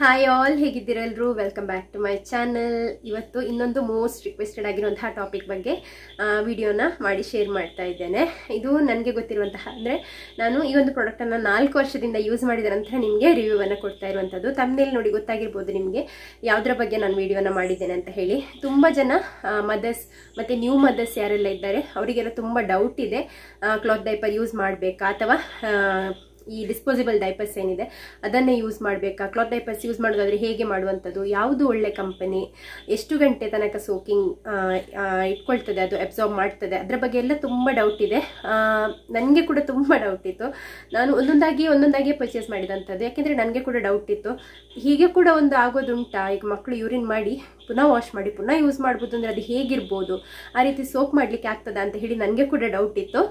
Hi all, ಹೇಗಿದ್ದೀರೆಲ್ಲರೂ? Welcome back to my channel. ಇವತ್ತು ಇನ್ನೊಂದು ಮೋಸ್ಟ್ ರಿಕ್ವೆಸ್ಟೆಡ್ ಆಗಿರುವಂತಹ ಟಾಪಿಕ್ ಬಗ್ಗೆ ವಿಡಿಯೋನ ಮಾಡಿ ಶೇರ್ ಮಾಡ್ತಾ ಇದ್ದೇನೆ. ಇದು ನನಗೆ ಗೊತ್ತಿರುವಂತಹ, ಅಂದರೆ ನಾನು ಈ ಒಂದು ಪ್ರಾಡಕ್ಟನ್ನು 4 ವರ್ಷದಿಂದ ಯೂಸ್ ಮಾಡಿದ ನಂತರ ನಿಮಗೆ ರಿವ್ಯೂವನ್ನು ಕೊಡ್ತಾ ಇರುವಂಥದ್ದು. ತಮ್ಮನೇಲಿ ನೋಡಿ ಗೊತ್ತಾಗಿರ್ಬೋದು ನಿಮಗೆ ಯಾವುದರ ಬಗ್ಗೆ ನಾನು ವಿಡಿಯೋನ ಮಾಡಿದ್ದೇನೆ ಅಂತ ಹೇಳಿ. ತುಂಬ ಜನ ಮದರ್ಸ್ ಮತ್ತು ನ್ಯೂ ಮದರ್ಸ್ ಯಾರೆಲ್ಲ ಇದ್ದಾರೆ ಅವರಿಗೆಲ್ಲ ತುಂಬ ಡೌಟ್ ಇದೆ, ಕ್ಲಾತ್ ಡೈಪರ್ ಯೂಸ್ ಮಾಡಬೇಕಾ ಅಥವಾ ಈ ಡಿಸ್ಪೋಸಿಬಲ್ ಡೈಪರ್ಸ್ ಏನಿದೆ ಅದನ್ನೇ ಯೂಸ್ ಮಾಡಬೇಕಾ, ಕ್ಲಾತ್ ಡೈಪರ್ಸ್ ಯೂಸ್ ಮಾಡೋದಾದರೆ ಹೇಗೆ ಮಾಡುವಂಥದ್ದು, ಯಾವುದು ಒಳ್ಳೆ ಕಂಪನಿ, ಎಷ್ಟು ಗಂಟೆ ತನಕ ಸೋಕಿಂಗ್ ಇಟ್ಕೊಳ್ತದೆ, ಅದು ಅಬ್ಸಾರ್ಬ್ ಮಾಡ್ತದೆ, ಅದರ ಬಗ್ಗೆ ಎಲ್ಲ ತುಂಬ ಡೌಟ್ ಇದೆ. ನನಗೆ ಕೂಡ ತುಂಬ ಡೌಟ್ ಇತ್ತು. ನಾನು ಒಂದೊಂದಾಗಿ ಪರ್ಚೇಸ್ ಮಾಡಿದಂಥದ್ದು, ಯಾಕೆಂದರೆ ನನಗೆ ಕೂಡ ಡೌಟ್ ಇತ್ತು. ಹೀಗೆ ಕೂಡ ಒಂದು ಆಗೋದುಂಟಾ, ಈಗ ಮಕ್ಕಳು ಯೂರಿನ್ ಮಾಡಿ ಪುನಃ ವಾಶ್ ಮಾಡಿ ಪುನಃ ಯೂಸ್ ಮಾಡ್ಬೋದು ಅಂದರೆ ಅದು ಹೇಗಿರ್ಬೋದು, ಆ ರೀತಿ ಸೋಪ್ ಮಾಡಲಿಕ್ಕೆ ಆಗ್ತದ ಅಂತ ಹೇಳಿ ನನಗೆ ಕೂಡ ಡೌಟ್ ಇತ್ತು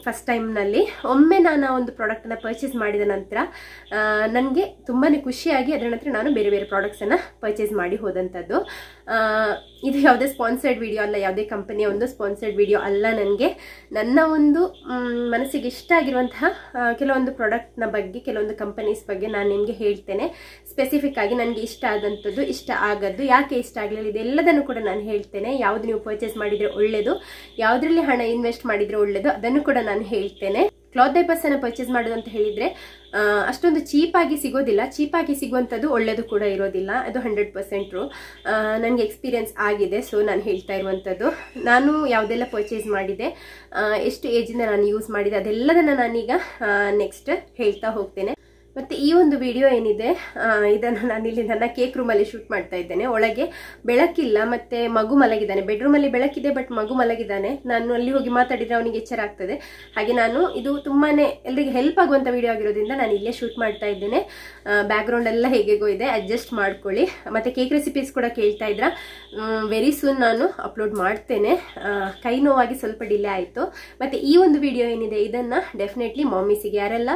ಫಸ್ಟ್ ಟೈಮ್ನಲ್ಲಿ. ಒಮ್ಮೆ ನಾನು ಆ ಒಂದು ಪ್ರಾಡಕ್ಟನ್ನು ಪರ್ಚೇಸ್ ಮಾಡಿದ ನಂತರ ನನಗೆ ತುಂಬಾ ಖುಷಿಯಾಗಿ ಅದರ ನಂತರ ನಾನು ಬೇರೆ ಬೇರೆ ಪ್ರಾಡಕ್ಟ್ಸನ್ನು ಪರ್ಚೇಸ್ ಮಾಡಿ ಹೋದಂಥದ್ದು. ಇದು ಯಾವುದೇ ಸ್ಪಾನ್ಸರ್ಡ್ ವಿಡಿಯೋ ಅಲ್ಲ, ಯಾವುದೇ ಕಂಪನಿಯ ಒಂದು ಸ್ಪಾನ್ಸರ್ಡ್ ವಿಡಿಯೋ ಅಲ್ಲ. ನನಗೆ ನನ್ನ ಒಂದು ಮನಸ್ಸಿಗೆ ಇಷ್ಟ ಆಗಿರುವಂತಹ ಕೆಲವೊಂದು ಪ್ರಾಡಕ್ಟ್ನ ಬಗ್ಗೆ, ಕೆಲವೊಂದು ಕಂಪನೀಸ್ ಬಗ್ಗೆ ನಾನು ನಿಮಗೆ ಹೇಳ್ತೇನೆ. ಸ್ಪೆಸಿಫಿಕ್ ಆಗಿ ನನಗೆ ಇಷ್ಟ ಆದಂಥದ್ದು, ಇಷ್ಟ ಆಗದ್ದು, ಯಾಕೆ ಇಷ್ಟ ಆಗಲಿಲ್ಲ, ಇದೆಲ್ಲದನ್ನು ಕೂಡ ನಾನು ಹೇಳ್ತೇನೆ. ಯಾವುದು ನೀವು ಪರ್ಚೇಸ್ ಮಾಡಿದರೆ ಒಳ್ಳೆಯದು, ಯಾವುದರಲ್ಲಿ ಹಣ ಇನ್ವೆಸ್ಟ್ ಮಾಡಿದರೆ ಒಳ್ಳೆಯದು, ಅದನ್ನು ಕೂಡ ನಾನು ಹೇಳ್ತೇನೆ. ಕ್ಲಾತ್ ಡೈಪರ್ಸನ್ನು ಪರ್ಚೇಸ್ ಮಾಡೋದು ಅಂತ ಹೇಳಿದರೆ ಅಷ್ಟೊಂದು ಚೀಪಾಗಿ ಸಿಗೋದಿಲ್ಲ. ಚೀಪಾಗಿ ಸಿಗುವಂಥದ್ದು ಒಳ್ಳೆಯದು ಕೂಡ ಇರೋದಿಲ್ಲ, ಅದು 100% ನನಗೆ ಎಕ್ಸ್ಪೀರಿಯನ್ಸ್ ಆಗಿದೆ. ಸೊ ನಾನು ಹೇಳ್ತಾ ಇರುವಂಥದ್ದು, ನಾನು ಯಾವುದೆಲ್ಲ ಪರ್ಚೇಸ್ ಮಾಡಿದೆ, ಎಷ್ಟು ಏಜಿಂದ ನಾನು ಯೂಸ್ ಮಾಡಿದೆ, ಅದೆಲ್ಲದನ್ನು ನಾನೀಗ ನೆಕ್ಸ್ಟ್ ಹೇಳ್ತಾ ಹೋಗ್ತೇನೆ. ಮತ್ತು ಈ ಒಂದು ವಿಡಿಯೋ ಏನಿದೆ ಇದನ್ನು ನಾನಿಲ್ಲಿ ನನ್ನ ಕೇಕ್ ರೂಮಲ್ಲಿ ಶೂಟ್ ಮಾಡ್ತಾ ಇದ್ದೇನೆ. ಒಳಗೆ ಬೆಳಕಿಲ್ಲ ಮತ್ತು ಮಗು ಮಲಗಿದ್ದಾನೆ. ಬೆಡ್ರೂಮಲ್ಲಿ ಬೆಳಕಿದೆ ಬಟ್ ಮಗು ಮಲಗಿದ್ದಾನೆ. ನಾನು ಅಲ್ಲಿ ಹೋಗಿ ಮಾತಾಡಿದರೆ ಅವನಿಗೆ ಎಚ್ಚರ ಆಗ್ತದೆ. ಹಾಗೆ ನಾನು ಇದು ತುಂಬಾ ಎಲ್ಲರಿಗೆ ಹೆಲ್ಪ್ ಆಗುವಂಥ ವಿಡಿಯೋ ಆಗಿರೋದ್ರಿಂದ ನಾನು ಇಲ್ಲೇ ಶೂಟ್ ಮಾಡ್ತಾ ಇದ್ದೇನೆ. ಬ್ಯಾಕ್ಗ್ರೌಂಡ್ ಎಲ್ಲ ಹೇಗೇಗೋ ಇದೆ, ಅಡ್ಜಸ್ಟ್ ಮಾಡ್ಕೊಳ್ಳಿ. ಮತ್ತು ಕೇಕ್ ರೆಸಿಪೀಸ್ ಕೂಡ ಕೇಳ್ತಾ ಇದ್ರ, ವೆರಿ ಸೂನ್ ನಾನು ಅಪ್ಲೋಡ್ ಮಾಡ್ತೇನೆ. ಕೈ ನೋವಾಗಿ ಸ್ವಲ್ಪ ಡಿಲೇ ಆಯಿತು. ಮತ್ತು ಈ ಒಂದು ವಿಡಿಯೋ ಏನಿದೆ ಇದನ್ನು ಡೆಫಿನೆಟ್ಲಿ ಮಾಮೀಸಿಗೆ, ಯಾರೆಲ್ಲ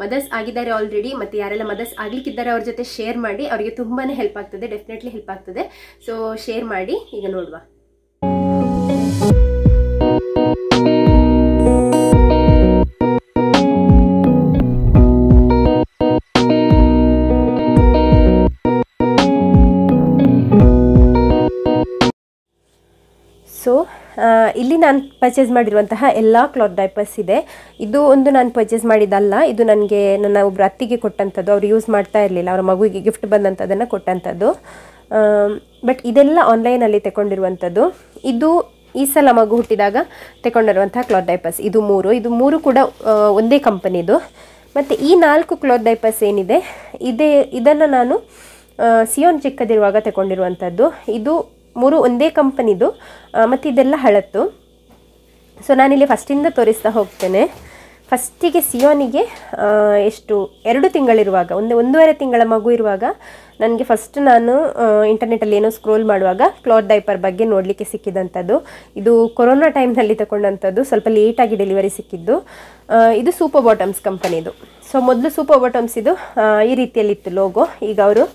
ಮದರ್ಸ್ ಆಗಿದ್ದಾರೆ ಆಲ್ರೆಡಿ ಮತ್ತು ಯಾರೆಲ್ಲ ಮದರ್ಸ್ ಆಗ್ಲಿಕ್ಕಿದ್ದಾರೆ ಅವ್ರ ಜೊತೆ ಶೇರ್ ಮಾಡಿ, ಅವರಿಗೆ ತುಂಬಾ ಹೆಲ್ಪ್ ಆಗ್ತದೆ, ಡೆಫಿನೆಟ್ಲಿ ಹೆಲ್ಪ್ ಆಗ್ತದೆ. ಸೊ ಶೇರ್ ಮಾಡಿ. ಈಗ ನೋಡುವ. ಸೊ ಇಲ್ಲಿ ನಾನು ಪರ್ಚೇಸ್ ಮಾಡಿರುವಂತಹ ಎಲ್ಲ ಕ್ಲಾತ್ ಡೈಪರ್ಸ್ ಇದೆ. ಇದು ಒಂದು ನಾನು ಪರ್ಚೇಸ್ ಮಾಡಿದ್ದಲ್ಲ, ಇದು ನನಗೆ ನನ್ನ ಒಬ್ಬರು ಅತ್ತಿಗೆ ಕೊಟ್ಟಂಥದ್ದು. ಅವರು ಯೂಸ್ ಮಾಡ್ತಾ ಇರಲಿಲ್ಲ, ಅವರ ಮಗುವಿಗೆ ಗಿಫ್ಟ್ ಬಂದಂಥದ್ದನ್ನು ಕೊಟ್ಟಂಥದ್ದು. ಬಟ್ ಇದೆಲ್ಲ ಆನ್ಲೈನಲ್ಲಿ ತಗೊಂಡಿರುವಂಥದ್ದು. ಇದು ಈ ಸಲ ಮಗು ಹುಟ್ಟಿದಾಗ ತಗೊಂಡಿರುವಂತಹ ಕ್ಲಾತ್ ಡೈಪರ್ಸ್. ಇದು ಮೂರು ಕೂಡ ಒಂದೇ ಕಂಪನಿದು. ಮತ್ತು ಈ 4 ಕ್ಲಾತ್ ಡೈಪರ್ಸ್ ಏನಿದೆ ಇದನ್ನು ನಾನು ಸಿಯೋನ್ ಚಿಕ್ಕದಿರುವಾಗ ತಗೊಂಡಿರುವಂಥದ್ದು. ಇದು 3 ಒಂದೇ ಕಂಪನಿದು ಮತ್ತು ಇದೆಲ್ಲ ಹಳತ್ತು. ಸೊ ನಾನಿಲ್ಲಿ ಫಸ್ಟಿಂದ ತೋರಿಸ್ತಾ ಹೋಗ್ತೇನೆ. ಫಸ್ಟಿಗೆ ಸಿಯೋನಿಗೆ ಎಷ್ಟು 2 ತಿಂಗಳಿರುವಾಗ, 1.5 ತಿಂಗಳ ಮಗು ಇರುವಾಗ ನನಗೆ ಫಸ್ಟ್ ನಾನು ಇಂಟರ್ನೆಟಲ್ಲಿ ಏನೋ ಸ್ಕ್ರೋಲ್ ಮಾಡುವಾಗ ಕ್ಲಾತ್ ಡೈಪರ್ ಬಗ್ಗೆ ನೋಡಲಿಕ್ಕೆ ಸಿಕ್ಕಿದಂಥದ್ದು. ಇದು ಕೊರೋನಾ ಟೈಮ್ನಲ್ಲಿ ತಗೊಂಡಂಥದ್ದು, ಸ್ವಲ್ಪ ಲೇಟಾಗಿ ಡೆಲಿವರಿ ಸಿಕ್ಕಿದ್ದು. ಇದು ಸೂಪರ್ ಬಾಟಮ್ಸ್ ಕಂಪನಿದು. ಸೊ ಮೊದಲು ಸೂಪರ್ ಬಾಟಮ್ಸ್ ಇದು ಈ ರೀತಿಯಲ್ಲಿತ್ತು ಲೋಗೋ. ಈಗ ಅವರು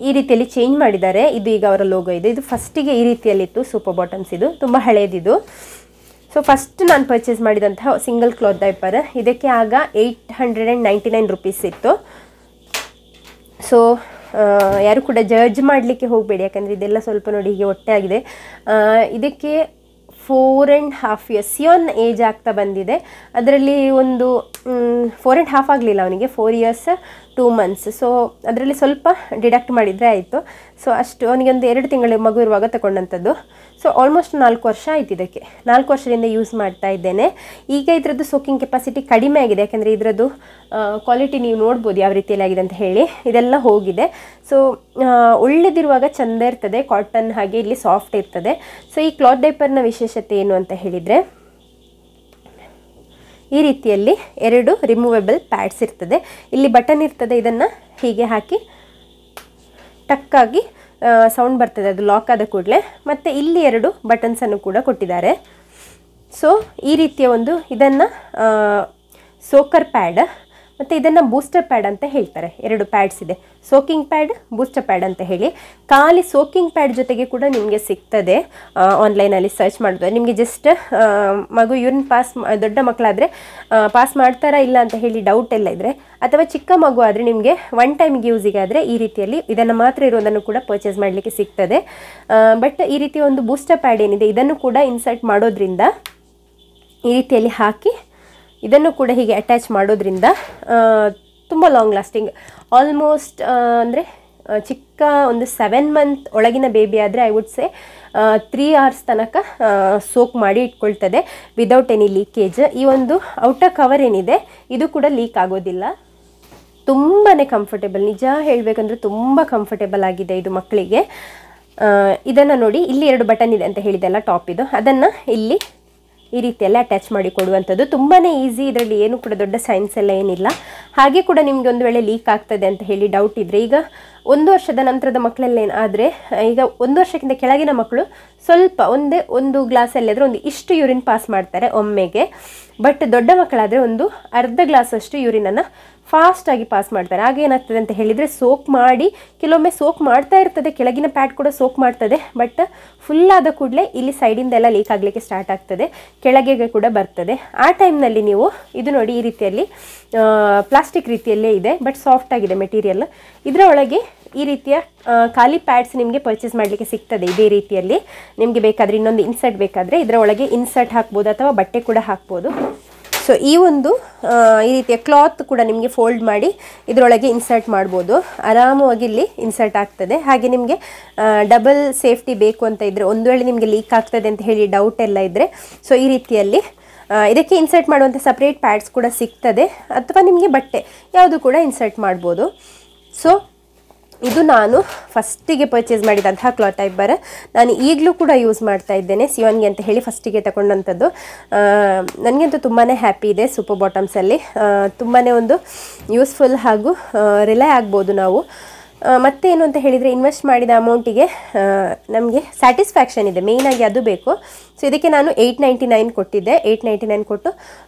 ಈ ರೀತಿಯಲ್ಲಿ ಚೇಂಜ್ ಮಾಡಿದ್ದಾರೆ. ಇದು ಈಗ ಅವರ ಲೋಗೋ ಇದೆ. ಇದು ಫಸ್ಟಿಗೆ ಈ ರೀತಿಯಲ್ಲಿತ್ತು ಸೂಪರ್ ಬಾಟಮ್ಸ್. ಇದು ತುಂಬ ಹಳೇದಿದು. ಸೊ ಫಸ್ಟ್ ನಾನು ಪರ್ಚೇಸ್ ಮಾಡಿದಂತಹ ಸಿಂಗಲ್ ಕ್ಲಾತ್ ಡೈಪರ್, ಇದಕ್ಕೆ ಆಗ 899 ರೂಪೀಸ್ ಇತ್ತು. ಸೊ ಯಾರು ಕೂಡ ಜಡ್ಜ್ ಮಾಡಲಿಕ್ಕೆ ಹೋಗಬೇಡಿ, ಯಾಕಂದರೆ ಇದೆಲ್ಲ ಸ್ವಲ್ಪ ನೋಡಿ ಹೀಗೆ ಹೊಟ್ಟೆ ಆಗಿದೆ. ಇದಕ್ಕೆ 4.5 years ಸಿಯೋನ್ ಏಜ್ ಆಗ್ತಾ ಬಂದಿದೆ. ಅದರಲ್ಲಿ ಒಂದು 4.5 ಆಗಲಿಲ್ಲ ಅವನಿಗೆ, 4 years 2 months. ಸೊ ಅದರಲ್ಲಿ ಸ್ವಲ್ಪ ಡಿಡಕ್ಟ್ ಮಾಡಿದರೆ ಆಯಿತು. ಸೊ ಅಷ್ಟು ಅವನಿಗೆ ಒಂದು 2 ತಿಂಗಳ ಮಗು ಇರುವಾಗ ತಗೊಂಡಂಥದ್ದು. ಸೊ ಆಲ್ಮೋಸ್ಟ್ 4 ವರ್ಷ ಆಯ್ತು. ಇದಕ್ಕೆ 4 ವರ್ಷದಿಂದ ಯೂಸ್ ಮಾಡ್ತಾ ಇದ್ದೇನೆ. ಈಗ ಇದರದ್ದು ಸೋಕಿಂಗ್ ಕೆಪಾಸಿಟಿ ಕಡಿಮೆ ಆಗಿದೆ, ಯಾಕೆಂದರೆ ಇದರದ್ದು ಕ್ವಾಲಿಟಿ ನೀವು ನೋಡ್ಬೋದು ಯಾವ ರೀತಿಯಲ್ಲಿ ಆಗಿದೆ ಅಂತ ಹೇಳಿ. ಇದೆಲ್ಲ ಹೋಗಿದೆ. ಸೊ ಒಳ್ಳೆದಿರುವಾಗ ಚೆಂದ ಇರ್ತದೆ, ಕಾಟನ್ ಹಾಗೆ ಇಲ್ಲಿ ಸಾಫ್ಟ್ ಇರ್ತದೆ. ಸೊ ಈ ಕ್ಲಾತ್ ಡೈಪರ್ನ ವಿಶೇಷತೆ ಏನು ಅಂತ ಹೇಳಿದರೆ, ಈ ರೀತಿಯಲ್ಲಿ 2 ರಿಮೂವೆಬಲ್ ಪ್ಯಾಡ್ಸ್ ಇರ್ತದೆ. ಇಲ್ಲಿ ಬಟನ್ ಇರ್ತದೆ, ಇದನ್ನು ಹೀಗೆ ಹಾಕಿ ಟಕ್ಕಾಗಿ ಸೌಂಡ್ ಬರ್ತದೆ, ಅದು ಲಾಕ್ ಆದ ಕೂಡಲೇ. ಮತ್ತು ಇಲ್ಲಿ 2 ಬಟನ್ಸನ್ನು ಕೂಡ ಕೊಟ್ಟಿದ್ದಾರೆ. ಸೊ ಈ ರೀತಿಯ ಒಂದು ಇದನ್ನು ಸೋಕರ್ ಪ್ಯಾಡ್ ಮತ್ತು ಇದನ್ನು ಬೂಸ್ಟರ್ ಪ್ಯಾಡ್ ಅಂತ ಹೇಳ್ತಾರೆ. 2 ಪ್ಯಾಡ್ಸ್ ಇದೆ, ಸೋಕಿಂಗ್ ಪ್ಯಾಡ್, ಬೂಸ್ಟರ್ ಪ್ಯಾಡ್ ಅಂತ ಹೇಳಿ. ಖಾಲಿ ಸೋಕಿಂಗ್ ಪ್ಯಾಡ್ ಜೊತೆಗೆ ಕೂಡ ನಿಮಗೆ ಸಿಗ್ತದೆ ಆನ್ಲೈನಲ್ಲಿ ಸರ್ಚ್ ಮಾಡಿದ್ರೆ. ನಿಮಗೆ ಜಸ್ಟ್ ಮಗು ಯೂರಿನ್ ಪಾಸ್ ದೊಡ್ಡ ಮಕ್ಕಳಾದರೆ ಪಾಸ್ ಮಾಡ್ತಾರಾ ಇಲ್ಲ ಅಂತ ಹೇಳಿ ಡೌಟ್ ಎಲ್ಲ ಇದ್ದರೆ, ಅಥವಾ ಚಿಕ್ಕ ಮಗು ಆದರೆ ನಿಮಗೆ 1 ಟೈಮಿಗೆ ಯೂಸಿಗೆ ಆದರೆ ಈ ರೀತಿಯಲ್ಲಿ ಇದನ್ನು ಮಾತ್ರ ಇರೋದನ್ನು ಕೂಡ ಪರ್ಚೇಸ್ ಮಾಡಲಿಕ್ಕೆ ಸಿಗ್ತದೆ. ಬಟ್ ಈ ರೀತಿ ಒಂದು ಬೂಸ್ಟರ್ ಪ್ಯಾಡ್ ಏನಿದೆ ಇದನ್ನು ಕೂಡ ಇನ್ಸರ್ಟ್ ಮಾಡೋದ್ರಿಂದ ಈ ರೀತಿಯಲ್ಲಿ ಹಾಕಿ ಇದನ್ನು ಕೂಡ ಹೀಗೆ ಅಟ್ಯಾಚ್ ಮಾಡೋದ್ರಿಂದ ತುಂಬ ಲಾಂಗ್ ಲಾಸ್ಟಿಂಗ್, ಆಲ್ಮೋಸ್ಟ್ ಅಂದರೆ ಚಿಕ್ಕ ಒಂದು 7 ಮಂತ್ ಒಳಗಿನ ಬೇಬಿ ಆದರೆ ಐ ವುಡ್ ಸೇ 3 hours ತನಕ ಸೋಕ್ ಮಾಡಿ ಇಟ್ಕೊಳ್ತದೆ ವಿದೌಟ್ ಎನಿ ಲೀಕೇಜ್. ಈ ಒಂದು ಔಟರ್ ಕವರ್ ಏನಿದೆ ಇದು ಕೂಡ ಲೀಕ್ ಆಗೋದಿಲ್ಲ. ತುಂಬಾ ಕಂಫರ್ಟೇಬಲ್, ನಿಜ ಹೇಳಬೇಕಂದ್ರೆ ತುಂಬ ಕಂಫರ್ಟೇಬಲ್ ಆಗಿದೆ ಇದು ಮಕ್ಕಳಿಗೆ. ಇದನ್ನು ನೋಡಿ, ಇಲ್ಲಿ 2 ಬಟನ್ ಇದೆ ಅಂತ ಹೇಳಿದೆಲ್ಲ ಟಾಪ್ ಇದು, ಅದನ್ನು ಇಲ್ಲಿ ಈ ರೀತಿಯೆಲ್ಲ ಅಟ್ಯಾಚ್ ಮಾಡಿ ಕೊಡುವಂಥದ್ದು. ತುಂಬಾ ಈಸಿ, ಇದರಲ್ಲಿ ಏನು ಕೂಡ ದೊಡ್ಡ ಸೈನ್ಸ್ ಎಲ್ಲ ಏನಿಲ್ಲ. ಹಾಗೆ ಕೂಡ ನಿಮಗೆ ಒಂದು ವೇಳೆ ಲೀಕ್ ಆಗ್ತದೆ ಅಂತ ಹೇಳಿ ಡೌಟ್ ಇದ್ದರೆ, ಈಗ 1 ವರ್ಷದ ನಂತರದ ಮಕ್ಕಳಲ್ಲೇನಾದರೆ, ಈಗ 1 ವರ್ಷಕ್ಕಿಂತ ಕೆಳಗಿನ ಮಕ್ಕಳು ಸ್ವಲ್ಪ ಒಂದು ಗ್ಲಾಸಲ್ಲಿ ಆದರೆ ಒಂದು ಇಷ್ಟು ಯೂರಿನ್ ಪಾಸ್ ಮಾಡ್ತಾರೆ ಒಮ್ಮೆಗೆ. ಬಟ್ ದೊಡ್ಡ ಮಕ್ಕಳಾದರೆ ಒಂದು ಅರ್ಧ ಗ್ಲಾಸಷ್ಟು ಯೂರಿನನ್ನು ಫಾಸ್ಟಾಗಿ ಪಾಸ್ ಮಾಡ್ತಾರೆ. ಆಗ ಏನಾಗ್ತದೆ ಅಂತ ಹೇಳಿದರೆ, ಸೋಕ್ ಮಾಡಿ ಕೆಲವೊಮ್ಮೆ ಸೋಕ್ ಮಾಡ್ತಾ ಇರ್ತದೆ, ಕೆಳಗಿನ ಪ್ಯಾಡ್ ಕೂಡ ಸೋಕ್ ಮಾಡ್ತದೆ, ಬಟ್ ಫುಲ್ ಆದ ಕೂಡಲೇ ಇಲ್ಲಿ ಸೈಡಿಂದೆಲ್ಲ ಲೀಕ್ ಆಗಲಿಕ್ಕೆ ಸ್ಟಾರ್ಟ್ ಆಗ್ತದೆ, ಕೆಳಗೆ ಕೂಡ ಬರ್ತದೆ. ಆ ಟೈಮ್ನಲ್ಲಿ ನೀವು ಇದು ನೋಡಿ, ಈ ರೀತಿಯಲ್ಲಿ ಪ್ಲಾಸ್ಟಿಕ್ ರೀತಿಯಲ್ಲೇ ಇದೆ, ಬಟ್ ಸಾಫ್ಟ್ ಆಗಿದೆ ಮೆಟೀರಿಯಲ್. ಇದರ ಒಳಗೆ ಈ ರೀತಿಯ ಖಾಲಿ ಪ್ಯಾಡ್ಸ್ ನಿಮಗೆ ಪರ್ಚೇಸ್ ಮಾಡಲಿಕ್ಕೆ ಸಿಗ್ತದೆ. ಇದೇ ರೀತಿಯಲ್ಲಿ ನಿಮಗೆ ಬೇಕಾದರೆ ಇನ್ನೊಂದು ಇನ್ಸರ್ಟ್ ಬೇಕಾದರೆ ಇದರ ಒಳಗೆ ಇನ್ಸರ್ಟ್ ಹಾಕ್ಬೋದು, ಅಥವಾ ಬಟ್ಟೆ ಕೂಡ ಹಾಕ್ಬೋದು. ಸೊ ಈ ಒಂದು ಈ ರೀತಿಯ ಕ್ಲಾತ್ ಕೂಡ ನಿಮಗೆ ಫೋಲ್ಡ್ ಮಾಡಿ ಇದರೊಳಗೆ ಇನ್ಸರ್ಟ್ ಮಾಡ್ಬೋದು, ಆರಾಮವಾಗಿ ಇಲ್ಲಿ ಇನ್ಸರ್ಟ್ ಆಗ್ತದೆ. ಹಾಗೆ ನಿಮಗೆ ಡಬಲ್ ಸೇಫ್ಟಿ ಬೇಕು ಅಂತ ಇದ್ದರೆ, ಒಂದು ವೇಳೆ ನಿಮಗೆ ಲೀಕ್ ಆಗ್ತದೆ ಅಂತ ಹೇಳಿ ಡೌಟ್ ಎಲ್ಲ ಇದ್ದರೆ, ಸೊ ಈ ರೀತಿಯಲ್ಲಿ ಇದಕ್ಕೆ ಇನ್ಸರ್ಟ್ ಮಾಡುವಂಥ ಸಪ್ರೇಟ್ ಪ್ಯಾಡ್ಸ್ ಕೂಡ ಸಿಗ್ತದೆ, ಅಥವಾ ನಿಮಗೆ ಬಟ್ಟೆ ಯಾವುದು ಕೂಡ ಇನ್ಸರ್ಟ್ ಮಾಡ್ಬೋದು. ಸೊ ಇದು ನಾನು ಫಸ್ಟಿಗೆ ಪರ್ಚೇಸ್ ಮಾಡಿದಂತಹ ಕ್ಲಾತ್ ಫೈಬರ್. ನಾನು ಈಗಲೂ ಕೂಡ ಯೂಸ್ ಮಾಡ್ತಾ ಇದ್ದೇನೆ, ಸಿಯೋನ್ಗೆ ಅಂತ ಹೇಳಿ ಫಸ್ಟಿಗೆ ತಗೊಂಡಂಥದ್ದು. ನನಗಂತೂ ತುಂಬಾ ಹ್ಯಾಪಿ ಇದೆ. ಸೂಪರ್ ಬಾಟಮ್ಸಲ್ಲಿ ತುಂಬಾ ಒಂದು ಯೂಸ್ಫುಲ್ ಹಾಗೂ ರಿಲೈ ಆಗ್ಬೋದು ನಾವು. ಮತ್ತೇನು ಅಂತ ಹೇಳಿದರೆ, ಇನ್ವೆಸ್ಟ್ ಮಾಡಿದ ಅಮೌಂಟಿಗೆ ನಮಗೆ ಸ್ಯಾಟಿಸ್ಫ್ಯಾಕ್ಷನ್ ಇದೆ, ಮೇಯ್ನಾಗಿ ಅದು ಬೇಕು. ಸೊ ಇದಕ್ಕೆ ನಾನು 899 ಕೊಟ್ಟಿದ್ದೆ. 899 ಕೊಟ್ಟು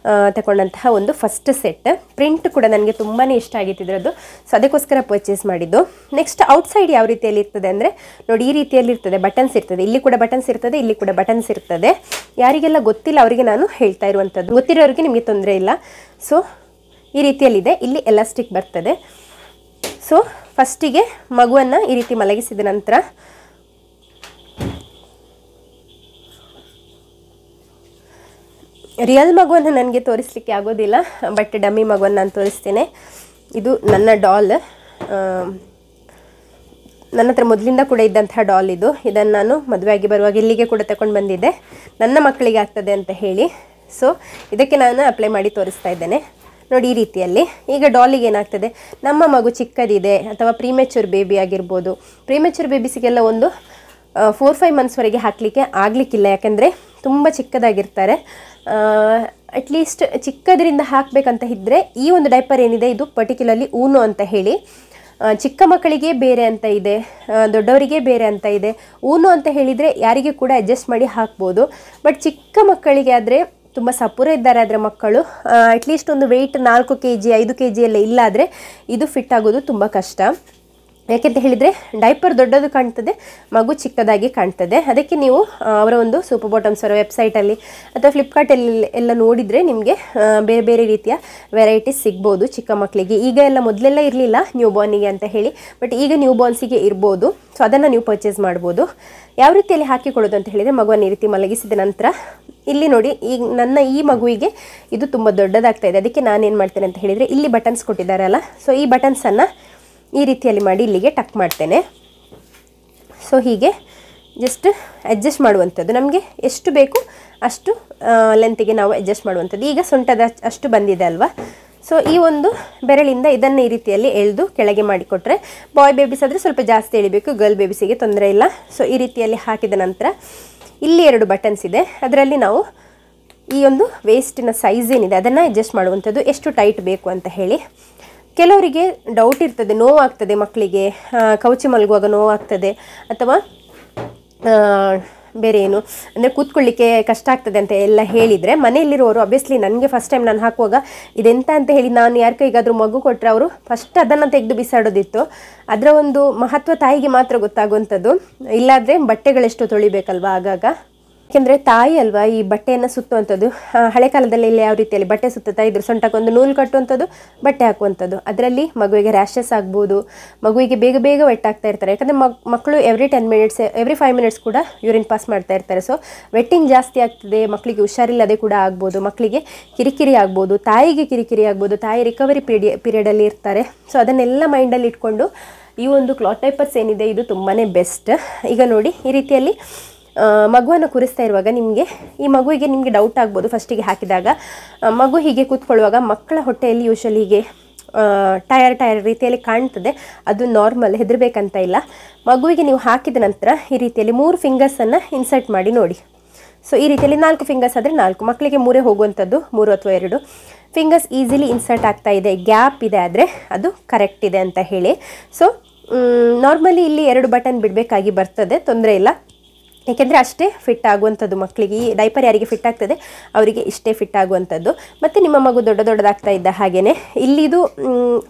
ತಗೊಂಡಂತಹ ಒಂದು ಫಸ್ಟ್ ಸೆಟ್. ಪ್ರಿಂಟ್ ಕೂಡ ನನಗೆ ತುಂಬಾ ಇಷ್ಟ ಆಗಿತ್ತು ಇದರದ್ದು, ಸೊ ಅದಕ್ಕೋಸ್ಕರ ಪರ್ಚೇಸ್ ಮಾಡಿದ್ದು. ನೆಕ್ಸ್ಟ್ ಔಟ್ಸೈಡ್ ಯಾವ ರೀತಿಯಲ್ಲಿ ಇರ್ತದೆ ಅಂದರೆ ನೋಡಿ, ಈ ರೀತಿಯಲ್ಲಿ ಇರ್ತದೆ, ಬಟನ್ಸ್ ಇರ್ತದೆ, ಇಲ್ಲಿ ಕೂಡ ಬಟನ್ಸ್ ಇರ್ತದೆ, ಇಲ್ಲಿ ಕೂಡ ಬಟನ್ಸ್ ಇರ್ತದೆ. ಯಾರಿಗೆಲ್ಲ ಗೊತ್ತಿಲ್ಲ ಅವರಿಗೆ ನಾನು ಹೇಳ್ತಾ ಇರುವಂಥದ್ದು, ಗೊತ್ತಿರೋರಿಗೆ ನಿಮಗೆ ತೊಂದರೆ ಇಲ್ಲ. ಸೊ ಈ ರೀತಿಯಲ್ಲಿದೆ, ಇಲ್ಲಿ ಎಲಾಸ್ಟಿಕ್ ಬರ್ತದೆ. ಸೊ ಫಸ್ಟಿಗೆ ಮಗುವನ್ನು ಈ ರೀತಿ ಮಲಗಿಸಿದ ನಂತರ ರಿಯಲ್ ಮಗುವನ್ನು ನನಗೆ ತೋರಿಸಲಿಕ್ಕೆ ಆಗೋದಿಲ್ಲ, ಬಟ್ ಡಮ್ಮಿ ಮಗುವನ್ನು ನಾನು ತೋರಿಸ್ತೇನೆ. ಇದು ನನ್ನ ಡಾಲ್, ನನ್ನ ಹತ್ರ ಮೊದಲಿಂದ ಕೂಡ ಇದ್ದಂತಹ ಡಾಲ್ ಇದು. ಇದನ್ನು ನಾನು ಮದುವೆಯಾಗಿ ಬರುವಾಗ ಇಲ್ಲಿಗೆ ಕೂಡ ತಗೊಂಡು ಬಂದಿದ್ದೆ, ನನ್ನ ಮಕ್ಕಳಿಗೆ ಆಗ್ತದೆ ಅಂತ ಹೇಳಿ. ಸೊ ಇದಕ್ಕೆ ನಾನು ಅಪ್ಲೈ ಮಾಡಿ ತೋರಿಸ್ತಾ ಇದ್ದೇನೆ. ನೋಡಿ ಈ ರೀತಿಯಲ್ಲಿ. ಈಗ ಡಾಲಿಗೆ ಏನಾಗ್ತದೆ, ನಮ್ಮ ಮಗು ಚಿಕ್ಕದಿದೆ ಅಥವಾ ಪ್ರೀಮೆಚೂರ್ ಬೇಬಿ ಆಗಿರ್ಬೋದು, ಪ್ರೀಮೆಚೂರ್ ಬೇಬಿಸಿಗೆಲ್ಲ ಒಂದು 4-5 ಮಂತ್ಸ್ವರೆಗೆ ಹಾಕಲಿಕ್ಕೆ ಆಗಲಿಕ್ಕಿಲ್ಲ, ಯಾಕೆಂದರೆ ತುಂಬ ಚಿಕ್ಕದಾಗಿರ್ತಾರೆ. ಅಟ್ಲೀಸ್ಟ್ ಚಿಕ್ಕದ್ರಿಂದ ಹಾಕಬೇಕಂತ ಇದ್ದರೆ ಈ ಒಂದು ಡೈಪರ್ ಏನಿದೆ ಇದು ಪರ್ಟಿಕ್ಯುಲರ್ಲಿ ಊನೋ ಅಂತ ಹೇಳಿ, ಚಿಕ್ಕ ಮಕ್ಕಳಿಗೆ ಬೇರೆ ಅಂತ ಇದೆ, ದೊಡ್ಡವರಿಗೆ ಬೇರೆ ಅಂತ ಇದೆ. ಊನೋ ಅಂತ ಹೇಳಿದರೆ ಯಾರಿಗೆ ಕೂಡ ಅಡ್ಜಸ್ಟ್ ಮಾಡಿ ಹಾಕ್ಬೋದು. ಬಟ್ ಚಿಕ್ಕ ಮಕ್ಕಳಿಗೆ ಆದರೆ, ತುಂಬ ಸಪುರ ಇದ್ದಾರೆ ಅದರ ಮಕ್ಕಳು, ಅಟ್ಲೀಸ್ಟ್ ಒಂದು ವೆಯ್ಟ್ 4 kg 5 kg ಎಲ್ಲ ಇಲ್ಲ ಆದರೆ ಇದು ಫಿಟ್ ಆಗೋದು ತುಂಬ ಕಷ್ಟ. ಯಾಕೆಂತ ಹೇಳಿದರೆ ಡೈಪರ್ ದೊಡ್ಡದು ಕಾಣ್ತದೆ, ಮಗು ಚಿಕ್ಕದಾಗಿ ಕಾಣ್ತದೆ. ಅದಕ್ಕೆ ನೀವು ಅವರ ಒಂದು ಸೂಪರ್ ಬಾಟಮ್ಸ್ ಅವರ ವೆಬ್ಸೈಟಲ್ಲಿ ಅಥವಾ ಫ್ಲಿಪ್ಕಾರ್ಟಲ್ಲಿ ಎಲ್ಲ ನೋಡಿದರೆ ನಿಮಗೆ ಬೇರೆ ಬೇರೆ ರೀತಿಯ ವೆರೈಟೀಸ್ ಸಿಗ್ಬೋದು ಚಿಕ್ಕ ಮಕ್ಕಳಿಗೆ. ಈಗ ಎಲ್ಲ ಮೊದಲೆಲ್ಲ ಇರಲಿಲ್ಲ ನ್ಯೂ ಬಾರ್ನಿಗೆ ಅಂತ ಹೇಳಿ, ಬಟ್ ಈಗ ನ್ಯೂ ಬಾರ್ನ್ಸಿಗೆ ಇರ್ಬೋದು. ಸೊ ಅದನ್ನು ನೀವು ಪರ್ಚೇಸ್ ಮಾಡ್ಬೋದು. ಯಾವ ರೀತಿಯಲ್ಲಿ ಹಾಕಿಕೊಳ್ಳೋದು ಅಂತ ಹೇಳಿದರೆ, ಮಗುವನ್ನು ಈ ರೀತಿ ಮಲಗಿಸಿದ ನಂತರ ಇಲ್ಲಿ ನೋಡಿ, ಈಗ ನನ್ನ ಈ ಮಗುವಿಗೆ ಇದು ತುಂಬ ದೊಡ್ಡದಾಗ್ತಾ ಇದೆ. ಅದಕ್ಕೆ ನಾನೇನು ಮಾಡ್ತೇನೆ ಅಂತ ಹೇಳಿದರೆ, ಇಲ್ಲಿ ಬಟನ್ಸ್ ಕೊಟ್ಟಿದ್ದಾರಲ್ಲ, ಸೊ ಈ ಬಟನ್ಸನ್ನು ಈ ರೀತಿಯಲ್ಲಿ ಮಾಡಿ ಇಲ್ಲಿಗೆ ಟಕ್ ಮಾಡ್ತೇನೆ. ಸೊ ಹೀಗೆ ಜಸ್ಟ್ ಅಡ್ಜಸ್ಟ್ ಮಾಡುವಂಥದ್ದು, ನಮಗೆ ಎಷ್ಟು ಬೇಕು ಅಷ್ಟು ಲೆಂತಿಗೆ ನಾವು ಅಡ್ಜಸ್ಟ್ ಮಾಡುವಂಥದ್ದು. ಈಗ ಸೊಂಟದ ಅಷ್ಟು ಬಂದಿದೆ ಅಲ್ವಾ, ಸೊ ಈ ಒಂದು ಬೆರಳಿಂದ ಇದನ್ನು ಈ ರೀತಿಯಲ್ಲಿ ಎಳೆದು ಕೆಳಗೆ ಮಾಡಿಕೊಟ್ರೆ, ಬಾಯ್ ಬೇಬೀಸ್ ಆದರೆ ಸ್ವಲ್ಪ ಜಾಸ್ತಿ ಎಳಿಬೇಕು, ಗರ್ಲ್ ಬೇಬೀಸಿಗೆ ತೊಂದರೆ ಇಲ್ಲ. ಸೊ ಈ ರೀತಿಯಲ್ಲಿ ಹಾಕಿದ ನಂತರ ಇಲ್ಲಿ 2 ಬಟನ್ಸ್ ಇದೆ, ಅದರಲ್ಲಿ ನಾವು ಈ ಒಂದು ವೇಸ್ಟಿನ ಸೈಜ್ ಏನಿದೆ ಅದನ್ನು ಅಡ್ಜಸ್ಟ್ ಮಾಡುವಂಥದ್ದು, ಎಷ್ಟು ಟೈಟ್ ಬೇಕು ಅಂತ ಹೇಳಿ. ಕೆಲವರಿಗೆ ಡೌಟ್ ಇರ್ತದೆ, ನೋವಾಗ್ತದೆ ಮಕ್ಕಳಿಗೆ, ಕೌಚಿ ಮಲಗುವಾಗ ನೋವಾಗ್ತದೆ, ಅಥವಾ ಬೇರೆ ಏನು ಅಂದರೆ ಕೂತ್ಕೊಳ್ಳಿಕ್ಕೆ ಕಷ್ಟ ಆಗ್ತದೆ ಅಂತ ಎಲ್ಲ ಹೇಳಿದರೆ ಮನೆಯಲ್ಲಿರೋರು ಅಬ್ವಿಯಸ್ಲಿ ನನಗೆ ಫಸ್ಟ್ ಟೈಮ್ ನಾನು ಹಾಕುವಾಗ ಇದೆಂತ ಅಂತ ಹೇಳಿ ನಾನು ಯಾರ ಕೈಗಾದರೂ ಮಗು ಕೊಟ್ಟರೆ ಅವರು ಫಸ್ಟ್ ಅದನ್ನು ತೆಗೆದು ಬಿಸಾಡೋದಿತ್ತು. ಅದರ ಒಂದು ಮಹತ್ವ ತಾಯಿಗೆ ಮಾತ್ರ ಗೊತ್ತಾಗುವಂಥದ್ದು. ಇಲ್ಲಾದರೆ ಬಟ್ಟೆಗಳೆಷ್ಟು ತೊಳಿಬೇಕಲ್ವ ಆಗಾಗ. ಯಾಕೆಂದರೆ ತಾಯಿ ಅಲ್ವಾ ಈ ಬಟ್ಟೆಯನ್ನು ಸುತ್ತುವಂಥದ್ದು. ಹಳೆ ಕಾಲದಲ್ಲಿ ಯಾವ ರೀತಿಯಲ್ಲಿ ಬಟ್ಟೆ ಸುತ್ತಾ ಇದ್ರು, ಸೊಂಟಕ್ಕೊಂದು ನೂಲು ಕಟ್ಟುವಂಥದ್ದು, ಬಟ್ಟೆ ಹಾಕುವಂಥದ್ದು. ಅದರಲ್ಲಿ ಮಗುವಿಗೆ ರ್ಯಾಷಸ್ ಆಗ್ಬೋದು, ಮಗುವಿಗೆ ಬೇಗ ಬೇಗ ವೆಟ್ ಆಗ್ತಾ ಇರ್ತಾರೆ. ಯಾಕಂದರೆ ಮಕ್ಕಳು ಎವ್ರಿ 10 ಮಿನಿಟ್ಸ್ ಎವ್ರಿ 5 ಮಿನಿಟ್ಸ್ ಕೂಡ ಯೂರಿನ್ ಪಾಸ್ ಮಾಡ್ತಾ ಇರ್ತಾರೆ. ಸೊ ವೆಟ್ಟಿಂಗ್ ಜಾಸ್ತಿ ಆಗ್ತದೆ, ಮಕ್ಕಳಿಗೆ ಹುಷಾರಿಲ್ಲದೆ ಕೂಡ ಆಗ್ಬೋದು, ಮಕ್ಕಳಿಗೆ ಕಿರಿಕಿರಿ ಆಗ್ಬೋದು, ತಾಯಿಗೆ ಕಿರಿಕಿರಿ ಆಗ್ಬೋದು, ತಾಯಿ ರಿಕವರಿ ಪೀರಿಯಡಲ್ಲಿ ಇರ್ತಾರೆ. ಸೊ ಅದನ್ನೆಲ್ಲ ಮೈಂಡಲ್ಲಿ ಇಟ್ಕೊಂಡು ಈ ಒಂದು ಕ್ಲಾತ್ ಡೈಪರ್ಸ್ ಏನಿದೆ ಇದು ತುಂಬಾ ಬೆಸ್ಟ್. ಈಗ ನೋಡಿ ಈ ರೀತಿಯಲ್ಲಿ ಮಗುವನ್ನು ಕೂರಿಸ್ತಾ ಇರುವಾಗ ಈ ಮಗುವಿಗೆ ನಿಮಗೆ ಡೌಟ್ ಆಗ್ಬೋದು ಫಸ್ಟಿಗೆ ಹಾಕಿದಾಗ. ಮಗು ಹೀಗೆ ಕೂತ್ಕೊಳ್ಳುವಾಗ ಮಕ್ಕಳ ಹೊಟ್ಟೆಯಲ್ಲಿ ಯೂಶಲಿ ಹೀಗೆ ಟಯರ್ ರೀತಿಯಲ್ಲಿ ಕಾಣ್ತದೆ. ಅದು ನಾರ್ಮಲ್, ಹೆದರಬೇಕಂತ ಇಲ್ಲ. ಮಗುವಿಗೆ ನೀವು ಹಾಕಿದ ನಂತರ ಈ ರೀತಿಯಲ್ಲಿ 3 ಫಿಂಗರ್ಸನ್ನು ಇನ್ಸರ್ಟ್ ಮಾಡಿ ನೋಡಿ. ಸೊ ಈ ರೀತಿಯಲ್ಲಿ 4 ಫಿಂಗರ್ಸ್ ಆದರೆ 4, ಮಕ್ಕಳಿಗೆ 3 ಹೋಗುವಂಥದ್ದು, 3 ಅಥವಾ 2 ಫಿಂಗರ್ಸ್ ಈಸಿಲಿ ಇನ್ಸರ್ಟ್ ಆಗ್ತಾ ಇದೆ, ಗ್ಯಾಪ್ ಇದೆ ಆದರೆ ಅದು ಕರೆಕ್ಟ್ ಇದೆ ಅಂತ ಹೇಳಿ. ಸೊ ನಾರ್ಮಲಿ ಇಲ್ಲಿ 2 ಬಟನ್ ಬಿಡಬೇಕಾಗಿ ಬರ್ತದೆ, ತೊಂದರೆ ಇಲ್ಲ. ಏಕೆಂದರೆ ಅಷ್ಟೇ ಫಿಟ್ ಆಗುವಂಥದ್ದು ಮಕ್ಕಳಿಗೆ. ಈ ಡೈಪರ್ ಯಾರಿಗೆ ಫಿಟ್ ಆಗ್ತದೆ ಅವರಿಗೆ ಇಷ್ಟೇ ಫಿಟ್ ಆಗುವಂಥದ್ದು. ಮತ್ತು ನಿಮ್ಮ ಮಗು ದೊಡ್ಡದಾಗ್ತಾ ಇದ್ದ ಹಾಗೆಯೇ ಇಲ್ಲಿದು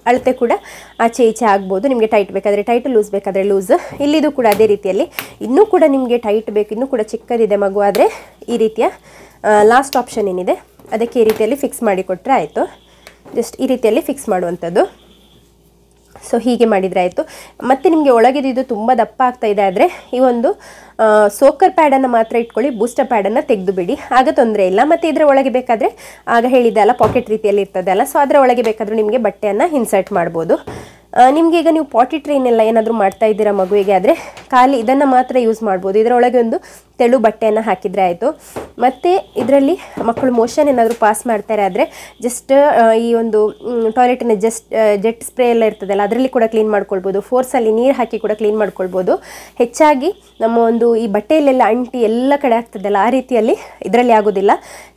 ಅಳತೆ ಕೂಡ ಆಚೆ ಈಚೆ ಆಗ್ಬೋದು. ನಿಮಗೆ ಟೈಟ್ ಬೇಕಾದರೆ ಟೈಟ್, ಲೂಸ್ ಬೇಕಾದರೆ ಲೂಸ್. ಇಲ್ಲಿದು ಕೂಡ ಅದೇ ರೀತಿಯಲ್ಲಿ. ಇನ್ನೂ ಕೂಡ ನಿಮಗೆ ಟೈಟ್ ಬೇಕು, ಇನ್ನೂ ಕೂಡ ಚಿಕ್ಕದಿದೆ ಮಗು ಆದರೆ ಈ ರೀತಿಯ ಲಾಸ್ಟ್ ಆಪ್ಷನ್ ಏನಿದೆ ಅದಕ್ಕೆ ಈ ರೀತಿಯಲ್ಲಿ ಫಿಕ್ಸ್ ಮಾಡಿ ಕೊಟ್ಟರೆ ಆಯಿತು. ಜಸ್ಟ್ ಈ ರೀತಿಯಲ್ಲಿ ಫಿಕ್ಸ್ ಮಾಡುವಂಥದ್ದು. ಸೊ ಹೀಗೆ ಮಾಡಿದರೆ ಆಯಿತು. ಮತ್ತು ನಿಮಗೆ ಒಳಗಿದ್ದು ಇದು ತುಂಬ ದಪ್ಪ ಆಗ್ತಾ ಇದೆ ಆದರೆ ಈ ಒಂದು ಸೋಕರ್ ಪ್ಯಾಡನ್ನು ಮಾತ್ರ ಇಟ್ಕೊಳ್ಳಿ, ಬೂಸ್ಟರ್ ಪ್ಯಾಡನ್ನು ತೆಗೆದು ಬಿಡಿ, ಆಗ ತೊಂದರೆ ಇಲ್ಲ. ಮತ್ತು ಇದರ ಒಳಗೆ ಬೇಕಾದರೆ ಆಗ ಹೇಳಿದೆ ಅಲ್ಲ ಪಾಕೆಟ್ ರೀತಿಯಲ್ಲಿ ಇರ್ತದೆ ಅಲ್ಲ, ಸೊ ಅದರ ಒಳಗೆ ಬೇಕಾದರೂ ನಿಮಗೆ ಬಟ್ಟೆಯನ್ನು ಇನ್ಸರ್ಟ್ ಮಾಡ್ಬೋದು. ನಿಮಗೆ ಈಗ ನೀವು ಪಾಟಿ ಟ್ರೈನ್ ಎಲ್ಲ ಏನಾದರೂ ಮಾಡ್ತಾ ಇದ್ದೀರಾ ಮಗುವಿಗೆ ಆದರೆ ಖಾಲಿ ಇದನ್ನು ಮಾತ್ರ ಯೂಸ್ ಮಾಡ್ಬೋದು. ಇದರೊಳಗೆ ಒಂದು ತೆಳು ಬಟ್ಟೆಯನ್ನು ಹಾಕಿದರೆ ಆಯಿತು. ಮತ್ತು ಇದರಲ್ಲಿ ಮಕ್ಕಳು ಮೋಷನ್ ಏನಾದರೂ ಪಾಸ್ ಮಾಡ್ತಾರೆ ಆದರೆ ಜಸ್ಟ್ ಈ ಒಂದು ಟಾಯ್ಲೆಟಿನ ಜೆಟ್ ಸ್ಪ್ರೇ ಎಲ್ಲ ಇರ್ತದಲ್ಲ ಅದರಲ್ಲಿ ಕೂಡ ಕ್ಲೀನ್ ಮಾಡ್ಕೊಳ್ಬೋದು. ಫೋರ್ಸಲ್ಲಿ ನೀರು ಹಾಕಿ ಕೂಡ ಕ್ಲೀನ್ ಮಾಡ್ಕೊಳ್ಬೋದು. ಹೆಚ್ಚಾಗಿ ನಮ್ಮ ಒಂದು ಈ ಬಟ್ಟೆಯಲ್ಲೆಲ್ಲ ಅಂಟಿ ಎಲ್ಲ ಕಡೆ ಆಗ್ತದಲ್ಲ ಆ ರೀತಿಯಲ್ಲಿ ಇದರಲ್ಲಿ ಆಗೋದಿಲ್ಲ.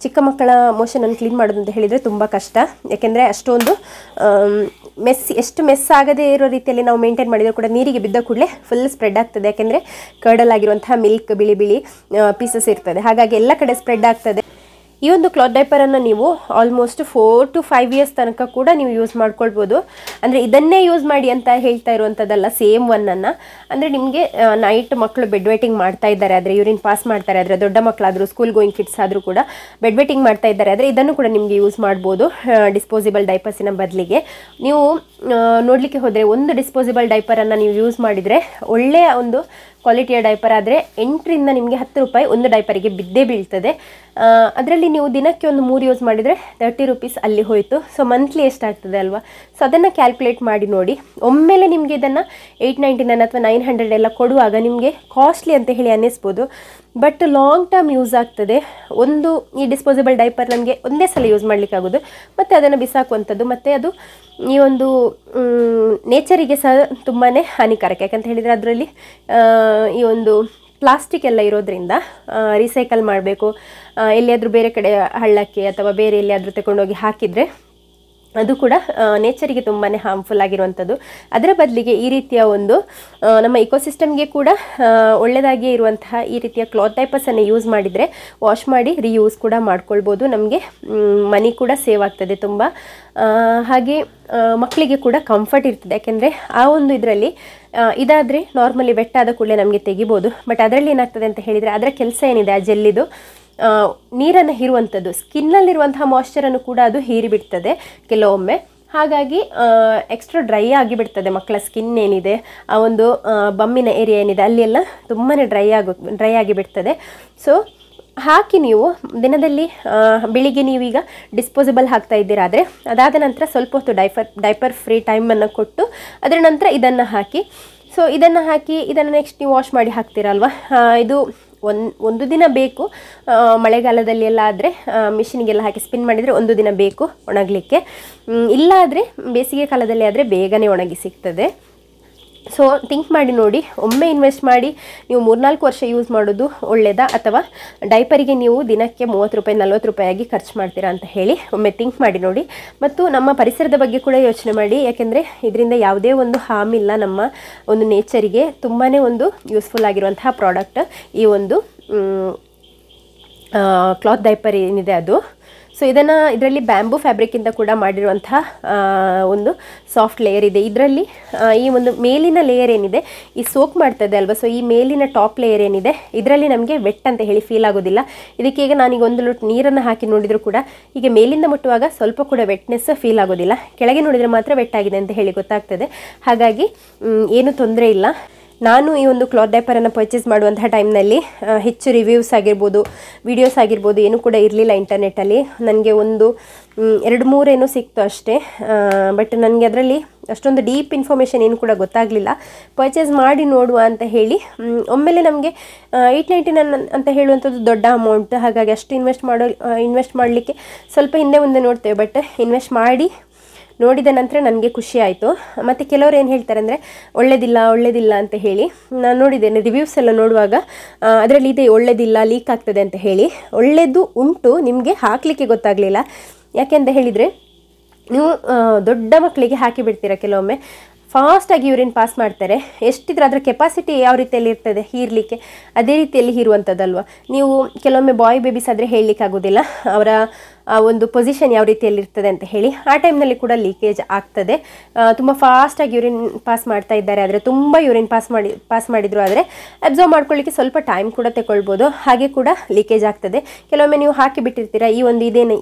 ಚಿಕ್ಕ ಮಕ್ಕಳ ಮೋಷನನ್ನು ಕ್ಲೀನ್ ಮಾಡೋದು ಅಂತ ಹೇಳಿದರೆ ತುಂಬ ಕಷ್ಟ. ಯಾಕೆಂದರೆ ಅಷ್ಟೊಂದು ಎಷ್ಟು ಮೆಸ್ ಆಗದೇ ಇರೋ ರೀತಿಯಲ್ಲಿ ನಾವು ಮೇಂಟೈನ್ ಮಾಡಿದರೂ ಕೂಡ ನೀರಿಗೆ ಬಿದ್ದ ಕೂಡಲೇ ಫುಲ್ ಸ್ಪ್ರೆಡ್ ಆಗ್ತದೆ. ಯಾಕೆಂದರೆ ಕರ್ಡಲ್ ಆಗಿರುವಂತಹ ಮಿಲ್ಕ್ ಬಿಳಿ ಪೀಸಸ್ ಇರ್ತದೆ, ಹಾಗಾಗಿ ಎಲ್ಲ ಕಡೆ ಸ್ಪ್ರೆಡ್ ಆಗ್ತದೆ. ಈ ಒಂದು ಕ್ಲಾತ್ ಡೈಪರನ್ನು ನೀವು ಆಲ್ಮೋಸ್ಟ್ 4 to 5 ಇಯರ್ಸ್ ತನಕ ಕೂಡ ನೀವು ಯೂಸ್ ಮಾಡ್ಕೊಳ್ಬೋದು. ಅಂದರೆ ಇದನ್ನೇ ಯೂಸ್ ಮಾಡಿ ಅಂತ ಹೇಳ್ತಾ ಇರುವಂಥದ್ದಲ್ಲ, ಸೇಮ್ ಒನ್ನನ್ನು. ಅಂದರೆ ನಿಮಗೆ ನೈಟ್ ಮಕ್ಕಳು ಬೆಡ್ ವೇಟಿಂಗ್ ಮಾಡ್ತಾ ಇದ್ದಾರೆ ಆದರೆ, ಯೂರಿನ್ ಪಾಸ್ ಮಾಡ್ತಾರೆ ಆದರೆ, ದೊಡ್ಡ ಮಕ್ಕಳಾದರೂ ಸ್ಕೂಲ್ ಗೋಯಿಂಗ್ ಕಿಡ್ಸ್ ಆದರೂ ಕೂಡ ಬೆಡ್ ವೇಟಿಂಗ್ ಮಾಡ್ತಾ ಇದ್ದಾರೆ ಆದರೆ ಇದನ್ನು ಕೂಡ ನಿಮಗೆ ಯೂಸ್ ಮಾಡ್ಬೋದು ಡಿಸ್ಪೋಸಿಬಲ್ ಡೈಪರ್ಸಿನ ಬದಲಿಗೆ. ನೀವು ನೋಡಲಿಕ್ಕೆ ಹೋದರೆ ಒಂದು ಡಿಸ್ಪೋಸಿಬಲ್ ಡೈಪರನ್ನು ನೀವು ಯೂಸ್ ಮಾಡಿದರೆ ಒಳ್ಳೆಯ ಒಂದು ಕ್ವಾಲಿಟಿಯ ಡೈಪರ್ ಆದರೆ 8 ರಿಂದ ನಿಮಗೆ 10 ರೂಪಾಯಿ ಒಂದು ಡೈಪರಿಗೆ ಬಿದ್ದೇ ಬೀಳ್ತದೆ. ಅದರಲ್ಲಿ ನೀವು ದಿನಕ್ಕೆ ಒಂದು 3 ಯೂಸ್ ಮಾಡಿದರೆ 30 ರೂಪೀಸ್ ಅಲ್ಲಿ ಹೋಯಿತು. ಸೊ ಮಂತ್ಲಿ ಎಷ್ಟಾಗ್ತದೆ ಅಲ್ವಾ? ಸೊ ಅದನ್ನು ಕ್ಯಾಲ್ಕುಲೇಟ್ ಮಾಡಿ ನೋಡಿ. ಒಮ್ಮೆಲೆ ನಿಮಗೆ ಇದನ್ನು 899 ಅಥವಾ 900 ಎಲ್ಲ ಕೊಡುವಾಗ ನಿಮಗೆ ಕಾಸ್ಟ್ಲಿ ಅಂತ ಹೇಳಿ ಅನ್ನಿಸ್ಬೋದು, ಬಟ್ ಲಾಂಗ್ ಟರ್ಮ್ ಯೂಸ್ ಆಗ್ತದೆ. ಈ ಡಿಸ್ಪೋಸಿಬಲ್ ಡೈಪರ್ ನಮಗೆ ಒಂದೇ ಸಲ ಯೂಸ್ ಮಾಡಲಿಕ್ಕಾಗೋದು, ಮತ್ತು ಅದನ್ನು ಬಿಸಾಕುವಂಥದ್ದು, ಮತ್ತು ಅದು ಈ ಒಂದು ನೇಚರಿಗೆ ಸಹ ತುಂಬಾ ಹಾನಿಕಾರಕ. ಯಾಕಂತ ಹೇಳಿದರೆ ಅದರಲ್ಲಿ ಈ ಒಂದು ಪ್ಲಾಸ್ಟಿಕ್ ಎಲ್ಲ ಇರೋದ್ರಿಂದ ರೀಸೈಕಲ್ ಮಾಡಬೇಕು. ಎಲ್ಲಿಯಾದರೂ ಬೇರೆ ಕಡೆ ಹಳ್ಳಕ್ಕೆ ಅಥವಾ ಬೇರೆ ಎಲ್ಲಿಯಾದರೂ ತಗೊಂಡೋಗಿ ಹಾಕಿದರೆ ಅದು ಕೂಡ ನೇಚರಿಗೆ ತುಂಬಾ ಹಾರ್ಮ್ಫುಲ್ ಆಗಿರುವಂಥದ್ದು. ಅದರ ಬದಲಿಗೆ ಈ ರೀತಿಯ ಒಂದು ನಮ್ಮ ಇಕೋಸಿಸ್ಟಮ್ಗೆ ಕೂಡ ಒಳ್ಳೆಯದಾಗಿ ಇರುವಂತಹ ಈ ರೀತಿಯ ಕ್ಲಾತ್ ಡೈಪರ್ಸನ್ನು ಯೂಸ್ ಮಾಡಿದರೆ ವಾಶ್ ಮಾಡಿ ರೀಯೂಸ್ ಕೂಡ ಮಾಡ್ಕೊಳ್ಬೋದು. ನಮಗೆ ಮನಿ ಕೂಡ ಸೇವ್ ಆಗ್ತದೆ ತುಂಬ. ಹಾಗೆ ಮಕ್ಕಳಿಗೆ ಕೂಡ ಕಂಫರ್ಟ್ ಇರ್ತದೆ. ಯಾಕೆಂದರೆ ಆ ಒಂದು ಇದರಲ್ಲಿ ಇದಾದರೆ ನಾರ್ಮಲಿ ವೆಟ್ ಆದ ಕೂಡಲೇ ನಮಗೆ ತೆಗಿಬೋದು. ಬಟ್ ಅದರಲ್ಲಿ ಏನಾಗ್ತದೆ ಅಂತ ಹೇಳಿದರೆ ಅದರ ಕೆಲಸ ಏನಿದೆ ಆ ಜೆಲ್ಲಿದು ನೀರನ್ನು ಹೀರುವಂಥದ್ದು, ಸ್ಕಿನ್ನಲ್ಲಿರುವಂತಹ ಮಾಯ್ಶ್ಚರನ್ನು ಕೂಡ ಅದು ಹೀರಿಬಿಡ್ತದೆ ಕೆಲವೊಮ್ಮೆ. ಹಾಗಾಗಿ ಎಕ್ಸ್ಟ್ರಾ ಡ್ರೈ ಆಗಿಬಿಡ್ತದೆ ಮಕ್ಕಳ ಸ್ಕಿನ್ ಏನಿದೆ, ಆ ಒಂದು ಬಮ್ಮಿನ ಏರಿಯಾ ಏನಿದೆ ಅಲ್ಲೆಲ್ಲ ತುಂಬಾ ಡ್ರೈ ಆಗಿಬಿಡ್ತದೆ. ಸೊ ಹಾಕಿ ನೀವು ದಿನದಲ್ಲಿ ಬೆಳಿಗ್ಗೆ ನೀವೀಗ ಡಿಸ್ಪೋಸಿಬಲ್ ಹಾಕ್ತಾ ಇದ್ದೀರಾ ಆದರೆ ಅದಾದ ನಂತರ ಸ್ವಲ್ಪ ಹೊತ್ತು ಡೈಪರ್ ಫ್ರೀ ಟೈಮನ್ನು ಕೊಟ್ಟು ಅದರ ನಂತರ ಇದನ್ನು ಹಾಕಿ. ಸೊ ಇದನ್ನು ಹಾಕಿ ಇದನ್ನು ನೆಕ್ಸ್ಟ್ ನೀವು ವಾಶ್ ಮಾಡಿ ಹಾಕ್ತೀರಲ್ವ, ಇದು ಒಂದು ದಿನ ಬೇಕು. ಮಳೆಗಾಲದಲ್ಲಿ ಎಲ್ಲ ಆದರೆ ಮಿಷಿನಿಗೆಲ್ಲ ಹಾಕಿ ಸ್ಪಿನ್ ಮಾಡಿದರೆ ಒಂದು ದಿನ ಬೇಕು ಒಣಗಲಿಕ್ಕೆ. ಇಲ್ಲ ಆದರೆ ಬೇಸಿಗೆ ಕಾಲದಲ್ಲಿ ಆದರೆ ಬೇಗನೆ ಒಣಗಿ ಸಿಗ್ತದೆ. ಸೊ ಥಿಂಕ್ ಮಾಡಿ ನೋಡಿ, ಒಮ್ಮೆ ಇನ್ವೆಸ್ಟ್ ಮಾಡಿ ನೀವು 3-4 ವರ್ಷ ಯೂಸ್ ಮಾಡೋದು ಒಳ್ಳೆಯದಾ, ಅಥವಾ ಡೈಪರಿಗೆ ನೀವು ದಿನಕ್ಕೆ 30 ರೂಪಾಯಿ 40 ರೂಪಾಯಿಯಾಗಿ ಖರ್ಚು ಮಾಡ್ತೀರಾ ಅಂತ ಹೇಳಿ ಒಮ್ಮೆ ಥಿಂಕ್ ಮಾಡಿ ನೋಡಿ. ಮತ್ತು ನಮ್ಮ ಪರಿಸರದ ಬಗ್ಗೆ ಕೂಡ ಯೋಚನೆ ಮಾಡಿ. ಯಾಕೆಂದರೆ ಇದರಿಂದ ಯಾವುದೇ ಒಂದು ಹಾರ್ಮ್ ಇಲ್ಲ ನಮ್ಮ ಒಂದು ನೇಚರಿಗೆ. ತುಂಬಾ ಒಂದು ಯೂಸ್ಫುಲ್ ಆಗಿರುವಂತಹ ಪ್ರಾಡಕ್ಟ್ ಈ ಒಂದು ಕ್ಲಾತ್ ಡೈಪರ್ ಏನಿದೆ ಅದು. ಸೊ ಇದರಲ್ಲಿ ಬ್ಯಾಂಬೂ ಫ್ಯಾಬ್ರಿಕ್ಕಿಂದ ಕೂಡ ಮಾಡಿರುವಂತಹ ಒಂದು ಸಾಫ್ಟ್ ಲೇಯರ್ ಇದೆ. ಇದರಲ್ಲಿ ಈ ಒಂದು ಮೇಲಿನ ಲೇಯರ್ ಏನಿದೆ ಈ ಸೋಕ್ ಮಾಡ್ತದೆ ಅಲ್ವಾ, ಸೊ ಈ ಮೇಲಿನ ಟಾಪ್ ಲೇಯರ್ ಏನಿದೆ ಇದರಲ್ಲಿ ನಮಗೆ ವೆಟ್ ಅಂತ ಹೇಳಿ ಫೀಲ್ ಆಗೋದಿಲ್ಲ. ಇದಕ್ಕೆ ಈಗ ನಾನೀಗ 1 ಲೋಟ ನೀರನ್ನು ಹಾಕಿ ನೋಡಿದರೂ ಕೂಡ ಹೀಗೆ ಮೇಲಿಂದ ಮುಟ್ಟುವಾಗ ಸ್ವಲ್ಪ ಕೂಡ ವೆಟ್ನೆಸ್ ಫೀಲ್ ಆಗೋದಿಲ್ಲ, ಕೆಳಗೆ ನೋಡಿದರೆ ಮಾತ್ರ ವೆಟ್ ಆಗಿದೆ ಅಂತ ಹೇಳಿ ಗೊತ್ತಾಗ್ತದೆ. ಹಾಗಾಗಿ ಏನು ತೊಂದರೆ ಇಲ್ಲ. ನಾನು ಈ ಒಂದು ಕ್ಲಾತ್ ಡೈಪರನ್ನು ಪರ್ಚೇಸ್ ಮಾಡುವಂತಹ ಟೈಮ್ನಲ್ಲಿ ಹೆಚ್ಚು ರಿವ್ಯೂಸ್ ಆಗಿರ್ಬೋದು, ವಿಡಿಯೋಸ್ ಆಗಿರ್ಬೋದು ಏನೂ ಕೂಡ ಇರಲಿಲ್ಲ ಇಂಟರ್ನೆಟ್ಟಲ್ಲಿ. ನನಗೆ 2-3 ಏನೋ ಸಿಕ್ತು ಅಷ್ಟೇ. ಬಟ್ ನನಗೆ ಅದರಲ್ಲಿ ಅಷ್ಟೊಂದು ಡೀಪ್ ಇನ್ಫಾರ್ಮೇಷನ್ ಏನು ಕೂಡ ಗೊತ್ತಾಗಲಿಲ್ಲ. ಪರ್ಚೇಸ್ ಮಾಡಿ ನೋಡುವ ಅಂತ ಹೇಳಿ ಒಮ್ಮೆಲೆ ನಮಗೆ 899 ಅಂತ ಹೇಳುವಂಥದ್ದು ದೊಡ್ಡ ಅಮೌಂಟ್. ಹಾಗಾಗಿ ಅಷ್ಟು ಇನ್ವೆಸ್ಟ್ ಮಾಡಲಿಕ್ಕೆ ಸ್ವಲ್ಪ ಹಿಂದೆ ಮುಂದೆ ನೋಡ್ತೇವೆ. ಬಟ್ ಇನ್ವೆಸ್ಟ್ ಮಾಡಿ ನೋಡಿದ ನಂತರ ನನಗೆ ಖುಷಿ ಆಯಿತು. ಮತ್ತು ಕೆಲವರು ಏನು ಹೇಳ್ತಾರೆ ಅಂದರೆ ಒಳ್ಳೆಯದಿಲ್ಲ ಅಂತ ಹೇಳಿ. ನಾನು ನೋಡಿದ್ದೇನೆ ರಿವ್ಯೂಸ್ ಎಲ್ಲ ನೋಡುವಾಗ ಅದರಲ್ಲಿ ಇದೆ ಒಳ್ಳೆಯದಿಲ್ಲ, ಲೀಕ್ ಆಗ್ತದೆ ಅಂತ ಹೇಳಿ. ಒಳ್ಳೆಯದು ಉಂಟು, ನಿಮಗೆ ಹಾಕಲಿಕ್ಕೆ ಗೊತ್ತಾಗಲಿಲ್ಲ. ಯಾಕೆ ಅಂತ ಹೇಳಿದರೆ ನೀವು ದೊಡ್ಡ ಮಕ್ಕಳಿಗೆ ಹಾಕಿ ಬಿಡ್ತೀರಾ, ಕೆಲವೊಮ್ಮೆ ಫಾಸ್ಟಾಗಿ ಯೂರಿನ್ ಪಾಸ್ ಮಾಡ್ತಾರೆ. ಎಷ್ಟಿದ್ರೆ ಅದರ ಕೆಪಾಸಿಟಿ ಯಾವ ರೀತಿಯಲ್ಲಿ ಇರ್ತದೆ ಹೀರಲಿಕ್ಕೆ, ಅದೇ ರೀತಿಯಲ್ಲಿ ಹೀರುವಂಥದ್ದಲ್ವ. ನೀವು ಕೆಲವೊಮ್ಮೆ ಬಾಯ್ ಬೇಬೀಸ್ ಆದರೆ ಹೇಳಲಿಕ್ಕೆ ಆಗೋದಿಲ್ಲ ಅವರ ಒಂದು ಪೊಸಿಷನ್ ಯಾವ ರೀತಿಯಲ್ಲಿ ಇರ್ತದೆ ಅಂತ ಹೇಳಿ. ಆ ಟೈಮ್ನಲ್ಲಿ ಕೂಡ ಲೀಕೇಜ್ ಆಗ್ತದೆ. ತುಂಬ ಫಾಸ್ಟಾಗಿ ಯೂರಿನ್ ಪಾಸ್ ಮಾಡ್ತಾ ಇದ್ದಾರೆ ಆದರೆ, ತುಂಬ ಯೂರಿನ್ ಪಾಸ್ ಮಾಡಿದ್ರು ಆದರೆ ಅಬ್ಸರ್ವ್ ಮಾಡ್ಕೊಳ್ಳಿಕ್ಕೆ ಸ್ವಲ್ಪ ಟೈಮ್ ಕೂಡ ತಗೊಳ್ಬೋದು. ಹಾಗೆ ಕೂಡ ಲೀಕೇಜ್ ಆಗ್ತದೆ. ಕೆಲವೊಮ್ಮೆ ನೀವು ಹಾಕಿ ಬಿಟ್ಟಿರ್ತೀರ, ಈ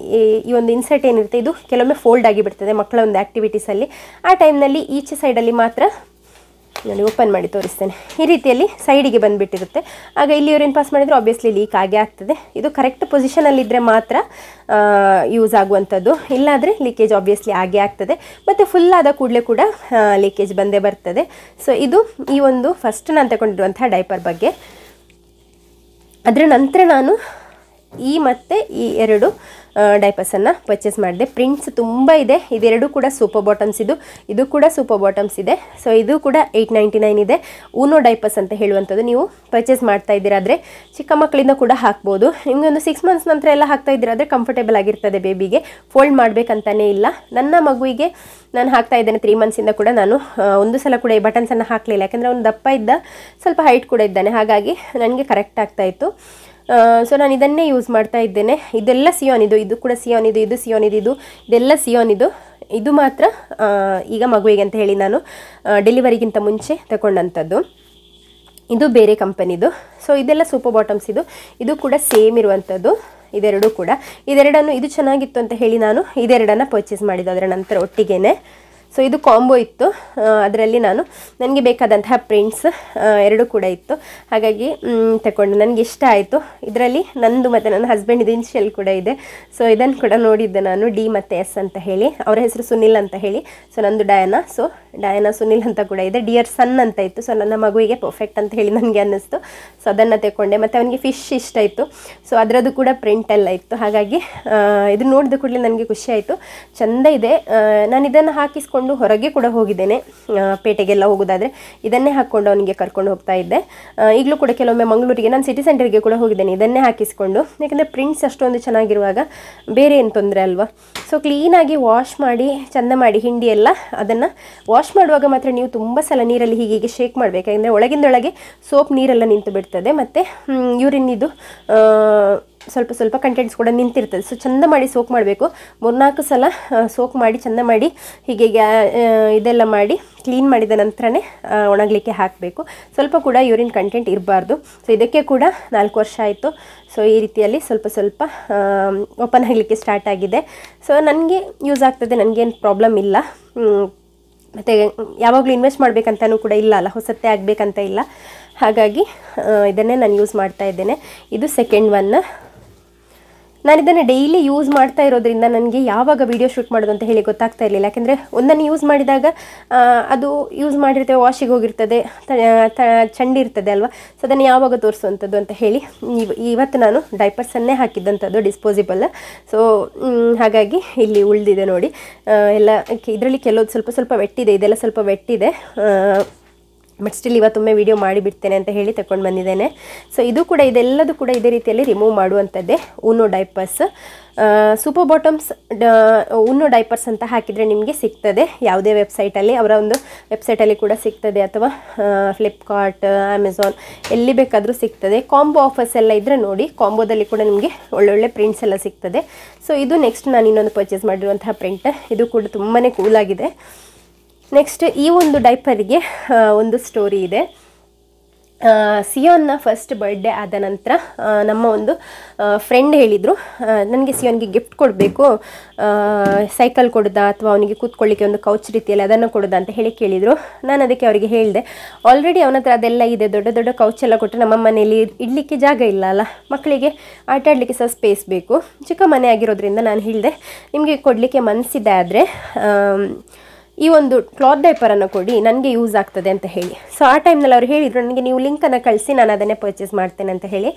ಒಂದು ಇನ್ಸರ್ಟ್ ಏನಿರುತ್ತೆ ಇದು ಕೆಲವೊಮ್ಮೆ ಫೋಲ್ಡ್ ಆಗಿ ಬಿಡ್ತದೆ ಮಕ್ಕಳ ಒಂದು ಆ್ಯಕ್ಟಿವಿಟೀಸಲ್ಲಿ. ಆ ಟೈಮ್ನಲ್ಲಿ ಈಚೆ ಸೈಡಲ್ಲಿ ಮಾತ್ರ ನಾನು ಓಪನ್ ಮಾಡಿ ತೋರಿಸ್ತೇನೆ. ಈ ರೀತಿಯಲ್ಲಿ ಸೈಡಿಗೆ ಬಂದುಬಿಟ್ಟಿರುತ್ತೆ. ಆಗ ಇಲ್ಲಿ ಯೂರಿನ್ ಪಾಸ್ ಮಾಡಿದರೆ ಆಬ್ವಿಯಸ್ಲಿ ಲೀಕ್ ಆಗೇ ಆಗ್ತದೆ. ಇದು ಕರೆಕ್ಟ್ ಪೊಸಿಷನಲ್ಲಿದ್ದರೆ ಮಾತ್ರ ಯೂಸ್ ಆಗುವಂಥದ್ದು, ಇಲ್ಲಾದರೆ ಲೀಕೇಜ್ ಆಬ್ವಿಯಸ್ಲಿ ಆಗೇ ಆಗ್ತದೆ. ಮತ್ತು ಫುಲ್ ಆದ ಕೂಡಲೇ ಕೂಡ ಲೀಕೇಜ್ ಬಂದೇ ಬರ್ತದೆ. ಸೊ ಇದು ಈ ಒಂದು ಫಸ್ಟ್ ನಾನು ತಗೊಂಡಿರುವಂಥ ಡೈಪರ್ ಬಗ್ಗೆ. ಅದರ ನಂತರ ನಾನು ಮತ್ತು ಈ 2 ಡೈಪರ್ಸನ್ನು ಪರ್ಚೇಸ್ ಮಾಡಿದೆ. ಪ್ರಿಂಟ್ಸ್ ತುಂಬ ಇದೆ. ಇದೆರಡು ಕೂಡ ಸೂಪರ್ ಬಾಟಮ್ಸ್. ಇದು ಕೂಡ ಸೂಪರ್ ಬಾಟಮ್ಸ್ ಇದೆ. ಸೊ ಇದು ಕೂಡ 899 ಇದೆ. ಊನೋ ಡೈಪರ್ಸ್ ಅಂತ ಹೇಳುವಂಥದ್ದು. ನೀವು ಪರ್ಚೇಸ್ ಮಾಡ್ತಾ ಇದ್ದೀರಾದರೆ ಚಿಕ್ಕ ಮಕ್ಕಳಿಂದ ಕೂಡ ಹಾಕ್ಬೋದು. ನಿಮಗೆ ಒಂದು 6 ಮಂತ್ಸ್ ನಂತರ ಎಲ್ಲ ಹಾಕ್ತಾ ಇದ್ದೀರಾದರೆ ಕಂಫರ್ಟೇಬಲ್ ಆಗಿರ್ತದೆ. ಬೇಬಿಗೆ ಫೋಲ್ಡ್ ಮಾಡಬೇಕಂತಲೇ ಇಲ್ಲ. ನನ್ನ ಮಗುವಿಗೆ ನಾನು ಹಾಕ್ತಾ ಇದ್ದೇನೆ 3 ಮಂತ್ಸಿಂದ ಕೂಡ. ನಾನು ಒಂದು ಸಲ ಕೂಡ ಈ ಬಟನ್ಸನ್ನು ಹಾಕಲಿಲ್ಲ, ಯಾಕೆಂದರೆ ಅವನು ದಪ್ಪ ಇದ್ದ, ಸ್ವಲ್ಪ ಹೈಟ್ ಕೂಡ ಇದ್ದಾನೆ. ಹಾಗಾಗಿ ನನಗೆ ಕರೆಕ್ಟ್ ಆಗ್ತಾಯಿತ್ತು. ಸೊ ನಾನು ಇದನ್ನೇ ಯೂಸ್ ಮಾಡ್ತಾ ಇದ್ದೇನೆ. ಇದೆಲ್ಲ ಸಿಯಾನ್, ಇದು ಕೂಡ ಸಿಯಾನ್, ಇದು ಸಿಯಾನ್, ಇದೆಲ್ಲ ಸಿಯಾನ್. ಇದು ಮಾತ್ರ ಈಗ ಮಗುವಿಗೆ ಅಂತ ಹೇಳಿ ನಾನು ಡೆಲಿವರಿಗಿಂತ ಮುಂಚೆ ತಗೊಂಡಂಥದ್ದು. ಇದು ಬೇರೆ ಕಂಪನಿದು. ಸೊ ಇದೆಲ್ಲ ಸೂಪರ್ ಬಾಟಮ್ಸ್. ಇದು ಕೂಡ ಸೇಮ್ ಇರುವಂಥದ್ದು. ಇದೆರಡನ್ನು ಇದು ಚೆನ್ನಾಗಿತ್ತು ಅಂತ ಹೇಳಿ ನಾನು ಇದೆರಡನ್ನು ಪರ್ಚೇಸ್ ಮಾಡಿದ್ದು ಅದರ ನಂತರ ಒಟ್ಟಿಗೆ. ಸೊ ಇದು ಕಾಂಬೋ ಇತ್ತು. ಅದರಲ್ಲಿ ನನಗೆ ಬೇಕಾದಂತಹ ಪ್ರಿಂಟ್ಸ್ 2 ಕೂಡ ಇತ್ತು. ಹಾಗಾಗಿ ತಗೊಂಡು ನನಗೆ ಇಷ್ಟ ಆಯಿತು. ಇದರಲ್ಲಿ ನಂದು ಮತ್ತು ನನ್ನ ಹಸ್ಬೆಂಡ್ ಇನ್ಷಿಯಲ್ ಕೂಡ ಇದೆ. ಸೊ ಇದನ್ನು ಕೂಡ ನೋಡಿದ್ದೆ ನಾನು, D ಮತ್ತು S ಅಂತ ಹೇಳಿ. ಅವರ ಹೆಸರು ಸುನಿಲ್ ಅಂತ ಹೇಳಿ. ಸೊ ನಂದು ಡಯಾನಾ. ಸೊ ಡಯಾನಾ ಸುನಿಲ್ ಅಂತ ಕೂಡ ಇದೆ. ಡಿಯರ್ ಸನ್ ಅಂತ ಇತ್ತು. ಸೊ ನನ್ನ ಮಗುವಿಗೆ ಪರ್ಫೆಕ್ಟ್ ಅಂತ ಹೇಳಿ ನನಗೆ ಅನ್ನಿಸ್ತು. ಸೊ ಅದನ್ನು ತಗೊಂಡೆ. ಮತ್ತು ಅವನಿಗೆ ಫಿಶ್ ಇಷ್ಟ ಇತ್ತು. ಸೊ ಅದರದ್ದು ಕೂಡ ಪ್ರಿಂಟ್ ಎಲ್ಲ ಇತ್ತು. ಹಾಗಾಗಿ ಇದು ನೋಡಿದ ಕೂಡಲೇ ನನಗೆ ಖುಷಿ ಆಯಿತು. ಚೆಂದ ಇದೆ. ನಾನು ಇದನ್ನು ಹಾಕಿಸ್ಕೊಂಡು ಹೊರಗೆ ಕೂಡ ಹೋಗಿದ್ದೇನೆ. ಪೇಟೆಗೆಲ್ಲ ಹೋಗೋದಾದರೆ ಇದನ್ನೇ ಹಾಕ್ಕೊಂಡು ಅವನಿಗೆ ಕರ್ಕೊಂಡು ಹೋಗ್ತಾ ಇದ್ದೆ. ಈಗಲೂ ಕೂಡ ಕೆಲವೊಮ್ಮೆ ಮಂಗಳೂರಿಗೆ ನಾನು ಸಿಟಿ ಸೆಂಟರ್ಗೆ ಕೂಡ ಹೋಗಿದ್ದೇನೆ ಇದನ್ನೇ ಹಾಕಿಸ್ಕೊಂಡು. ಯಾಕೆಂದರೆ ಪ್ರಿಂಟ್ಸ್ ಅಷ್ಟೊಂದು ಚೆನ್ನಾಗಿರುವಾಗ ಬೇರೆ ಏನು ತೊಂದರೆ ಅಲ್ವಾ. ಸೊ ಕ್ಲೀನಾಗಿ ವಾಶ್ ಮಾಡಿ ಚೆಂದ ಮಾಡಿ ಹಿಂಡಿ ಎಲ್ಲ ಅದನ್ನು ವಾಶ್ ಮಾಡುವಾಗ ಮಾತ್ರ ನೀವು ತುಂಬ ಸಲ ನೀರಲ್ಲಿ ಹೀಗೆ ಶೇಕ್ ಮಾಡಬೇಕು. ಯಾಕೆಂದರೆ ಒಳಗಿಂದೊಳಗೆ ಸೋಪ್ ನೀರೆಲ್ಲ ನಿಂತು ಬಿಡ್ತದೆ. ಮತ್ತು ಯೂರಿನ್ನಿದು ಸ್ವಲ್ಪ ಕಂಟೆಂಟ್ಸ್ ಕೂಡ ನಿಂತಿರ್ತದೆ. ಸೊ ಚೆಂದ ಮಾಡಿ ಸೋಕ್ ಮಾಡಬೇಕು. 3-4 ಸಲ ಸೋಕ್ ಮಾಡಿ ಚೆಂದ ಮಾಡಿ ಹೀಗೆ ಇದೆಲ್ಲ ಮಾಡಿ ಕ್ಲೀನ್ ಮಾಡಿದ ನಂತರನೇ ಒಣಗಲಿಕ್ಕೆ ಹಾಕಬೇಕು. ಸ್ವಲ್ಪ ಕೂಡ ಯೂರಿನ್ ಕಂಟೆಂಟ್ ಇರಬಾರ್ದು. ಸೊ ಇದಕ್ಕೆ ಕೂಡ 4 ವರ್ಷ ಆಯಿತು. ಸೊ ಈ ರೀತಿಯಲ್ಲಿ ಸ್ವಲ್ಪ ಓಪನ್ ಆಗಲಿಕ್ಕೆ ಸ್ಟಾರ್ಟ್ ಆಗಿದೆ. ಸೊ ನನಗೆ ಯೂಸ್ ಆಗ್ತದೆ, ನನಗೇನು ಪ್ರಾಬ್ಲಮ್ ಇಲ್ಲ. ಮತ್ತು ಯಾವಾಗಲೂ ಇನ್ವೆಸ್ಟ್ ಮಾಡಬೇಕಂತನೂ ಕೂಡ ಇಲ್ಲ ಅಲ್ಲ, ಹೊಸತ್ತೆ ಆಗಬೇಕಂತ ಇಲ್ಲ. ಹಾಗಾಗಿ ಇದನ್ನೇ ನಾನು ಯೂಸ್ ಮಾಡ್ತಾ ಇದ್ದೇನೆ. ಇದು ಸೆಕೆಂಡ್ ಒನ್. ನಾನು ಇದನ್ನು ಡೈಲಿ ಯೂಸ್ ಮಾಡ್ತಾ ಇರೋದ್ರಿಂದ ನನಗೆ ಯಾವಾಗ ವೀಡಿಯೋ ಶೂಟ್ ಮಾಡೋದು ಅಂತ ಹೇಳಿ ಗೊತ್ತಾಗ್ತಾ ಇರಲಿಲ್ಲ. ಯಾಕೆಂದರೆ ಒಂದನ್ನು ಯೂಸ್ ಮಾಡಿದಾಗ ಅದು ಯೂಸ್ ಮಾಡಿರ್ತೇವೆ, ವಾಶಿಗೆ ಹೋಗಿರ್ತದೆ, ಚಂಡಿರ್ತದೆ ಅಲ್ವಾ. ಸೊ ಅದನ್ನು ಯಾವಾಗ ತೋರಿಸುವಂಥದ್ದು ಅಂತ ಹೇಳಿ ಇವತ್ತು ನಾನು ಡೈಪರ್ಸನ್ನೇ ಹಾಕಿದ್ದಂಥದ್ದು ಡಿಸ್ಪೋಸಿಬಲ್. ಸೊ ಹಾಗಾಗಿ ಇಲ್ಲಿ ಉಳಿದಿದೆ ನೋಡಿ ಎಲ್ಲ. ಇದರಲ್ಲಿ ಕೆಲವೊಂದು ಸ್ವಲ್ಪ ವೆಟ್ಟಿದೆ, ಇದೆಲ್ಲ ಸ್ವಲ್ಪ ವೆಟ್ಟಿದೆ. ಬಟ್ ಸ್ಟಿಲ್ ಇವತ್ತೊಮ್ಮೆ ವಿಡಿಯೋ ಮಾಡಿಬಿಡ್ತೇನೆ ಅಂತ ಹೇಳಿ ತಗೊಂಡು ಬಂದಿದ್ದೇನೆ. ಸೊ ಇದು ಕೂಡ ಇದೆಲ್ಲದೂ ಕೂಡ ಇದೇ ರೀತಿಯಲ್ಲಿ ರಿಮೂವ್ ಮಾಡುವಂಥದ್ದೇ Uno diapers. Super bottoms Uno diapers ಅಂತ ಹಾಕಿದರೆ ನಿಮಗೆ ಸಿಗ್ತದೆ ಯಾವುದೇ ವೆಬ್ಸೈಟಲ್ಲಿ, ಅವರ ಒಂದು ವೆಬ್ಸೈಟಲ್ಲಿ ಕೂಡ ಸಿಗ್ತದೆ, ಅಥವಾ ಫ್ಲಿಪ್ಕಾರ್ಟ್, ಅಮೆಝಾನ್ ಎಲ್ಲಿ ಬೇಕಾದರೂ ಸಿಗ್ತದೆ. ಕಾಂಬೋ ಆಫರ್ಸ್ ಎಲ್ಲ ಇದ್ದರೆ ನೋಡಿ, ಕಾಂಬೋದಲ್ಲಿ ಕೂಡ ನಿಮಗೆ ಒಳ್ಳೊಳ್ಳೆ ಪ್ರಿಂಟ್ಸ್ ಎಲ್ಲ ಸಿಗ್ತದೆ. ಸೊ ಇದು ನೆಕ್ಸ್ಟ್ ನಾನು ಇನ್ನೊಂದು ಪರ್ಚೇಸ್ ಮಾಡಿರುವಂತಹ ಪ್ರಿಂಟ್. ಇದು ಕೂಡ ತುಂಬಾ ಕೂಲಾಗಿದೆ. ನೆಕ್ಸ್ಟ್ ಈ ಒಂದು ಡೈಪರಿಗೆ ಒಂದು ಸ್ಟೋರಿ ಇದೆ. ಸಿಯೋನ್ನ ಫಸ್ಟ್ ಬರ್ಡೇ ಆದ ನಂತರ ನಮ್ಮ ಒಂದು ಫ್ರೆಂಡ್ ಹೇಳಿದರು, ನನಗೆ ಸಿಯೋನ್ಗೆ ಗಿಫ್ಟ್ ಕೊಡಬೇಕು, ಸೈಕಲ್ ಕೊಡೋದಾ ಅಥವಾ ಅವನಿಗೆ ಕೂತ್ಕೊಳ್ಳಿಕ್ಕೆ ಒಂದು ಕೌಚ್ ರೀತಿಯಲ್ಲಿ ಅದನ್ನು ಕೊಡೋದಾ ಅಂತ ಹೇಳಿ ಕೇಳಿದರು. ನಾನು ಅದಕ್ಕೆ ಅವರಿಗೆ ಹೇಳಿದೆ, ಆಲ್ರೆಡಿ ಅವನ ಹತ್ರ ಅದೆಲ್ಲ ಇದೆ, ದೊಡ್ಡ ದೊಡ್ಡ ಕೌಚ್ ಎಲ್ಲ ಕೊಟ್ಟರೆ ನಮ್ಮ ಮನೆಯಲ್ಲಿ ಇಡಲಿಕ್ಕೆ ಜಾಗ ಇಲ್ಲ ಅಲ್ಲ, ಮಕ್ಕಳಿಗೆ ಆಟ ಆಡಲಿಕ್ಕೆ ಸಹ ಸ್ಪೇಸ್ ಬೇಕು, ಚಿಕ್ಕ ಮನೆ ಆಗಿರೋದ್ರಿಂದ ನಾನು ಹೇಳಿದೆ ನಿಮಗೆ ಕೊಡಲಿಕ್ಕೆ ಮನಸ್ಸಿದೆ ಆದರೆ ಈ ಒಂದು ಕ್ಲಾತ್ ಡೈಪರನ್ನು ಕೊಡಿ, ನನಗೆ ಯೂಸ್ ಆಗ್ತದೆ ಅಂತ ಹೇಳಿ. ಸೊ ಆ ಟೈಮ್ನಲ್ಲಿ ಅವ್ರು ಹೇಳಿದರು ನನಗೆ ನೀವು ಲಿಂಕನ್ನು ಕಳಿಸಿ, ನಾನು ಅದನ್ನೇ ಪರ್ಚೇಸ್ ಮಾಡ್ತೇನೆ ಅಂತ ಹೇಳಿ.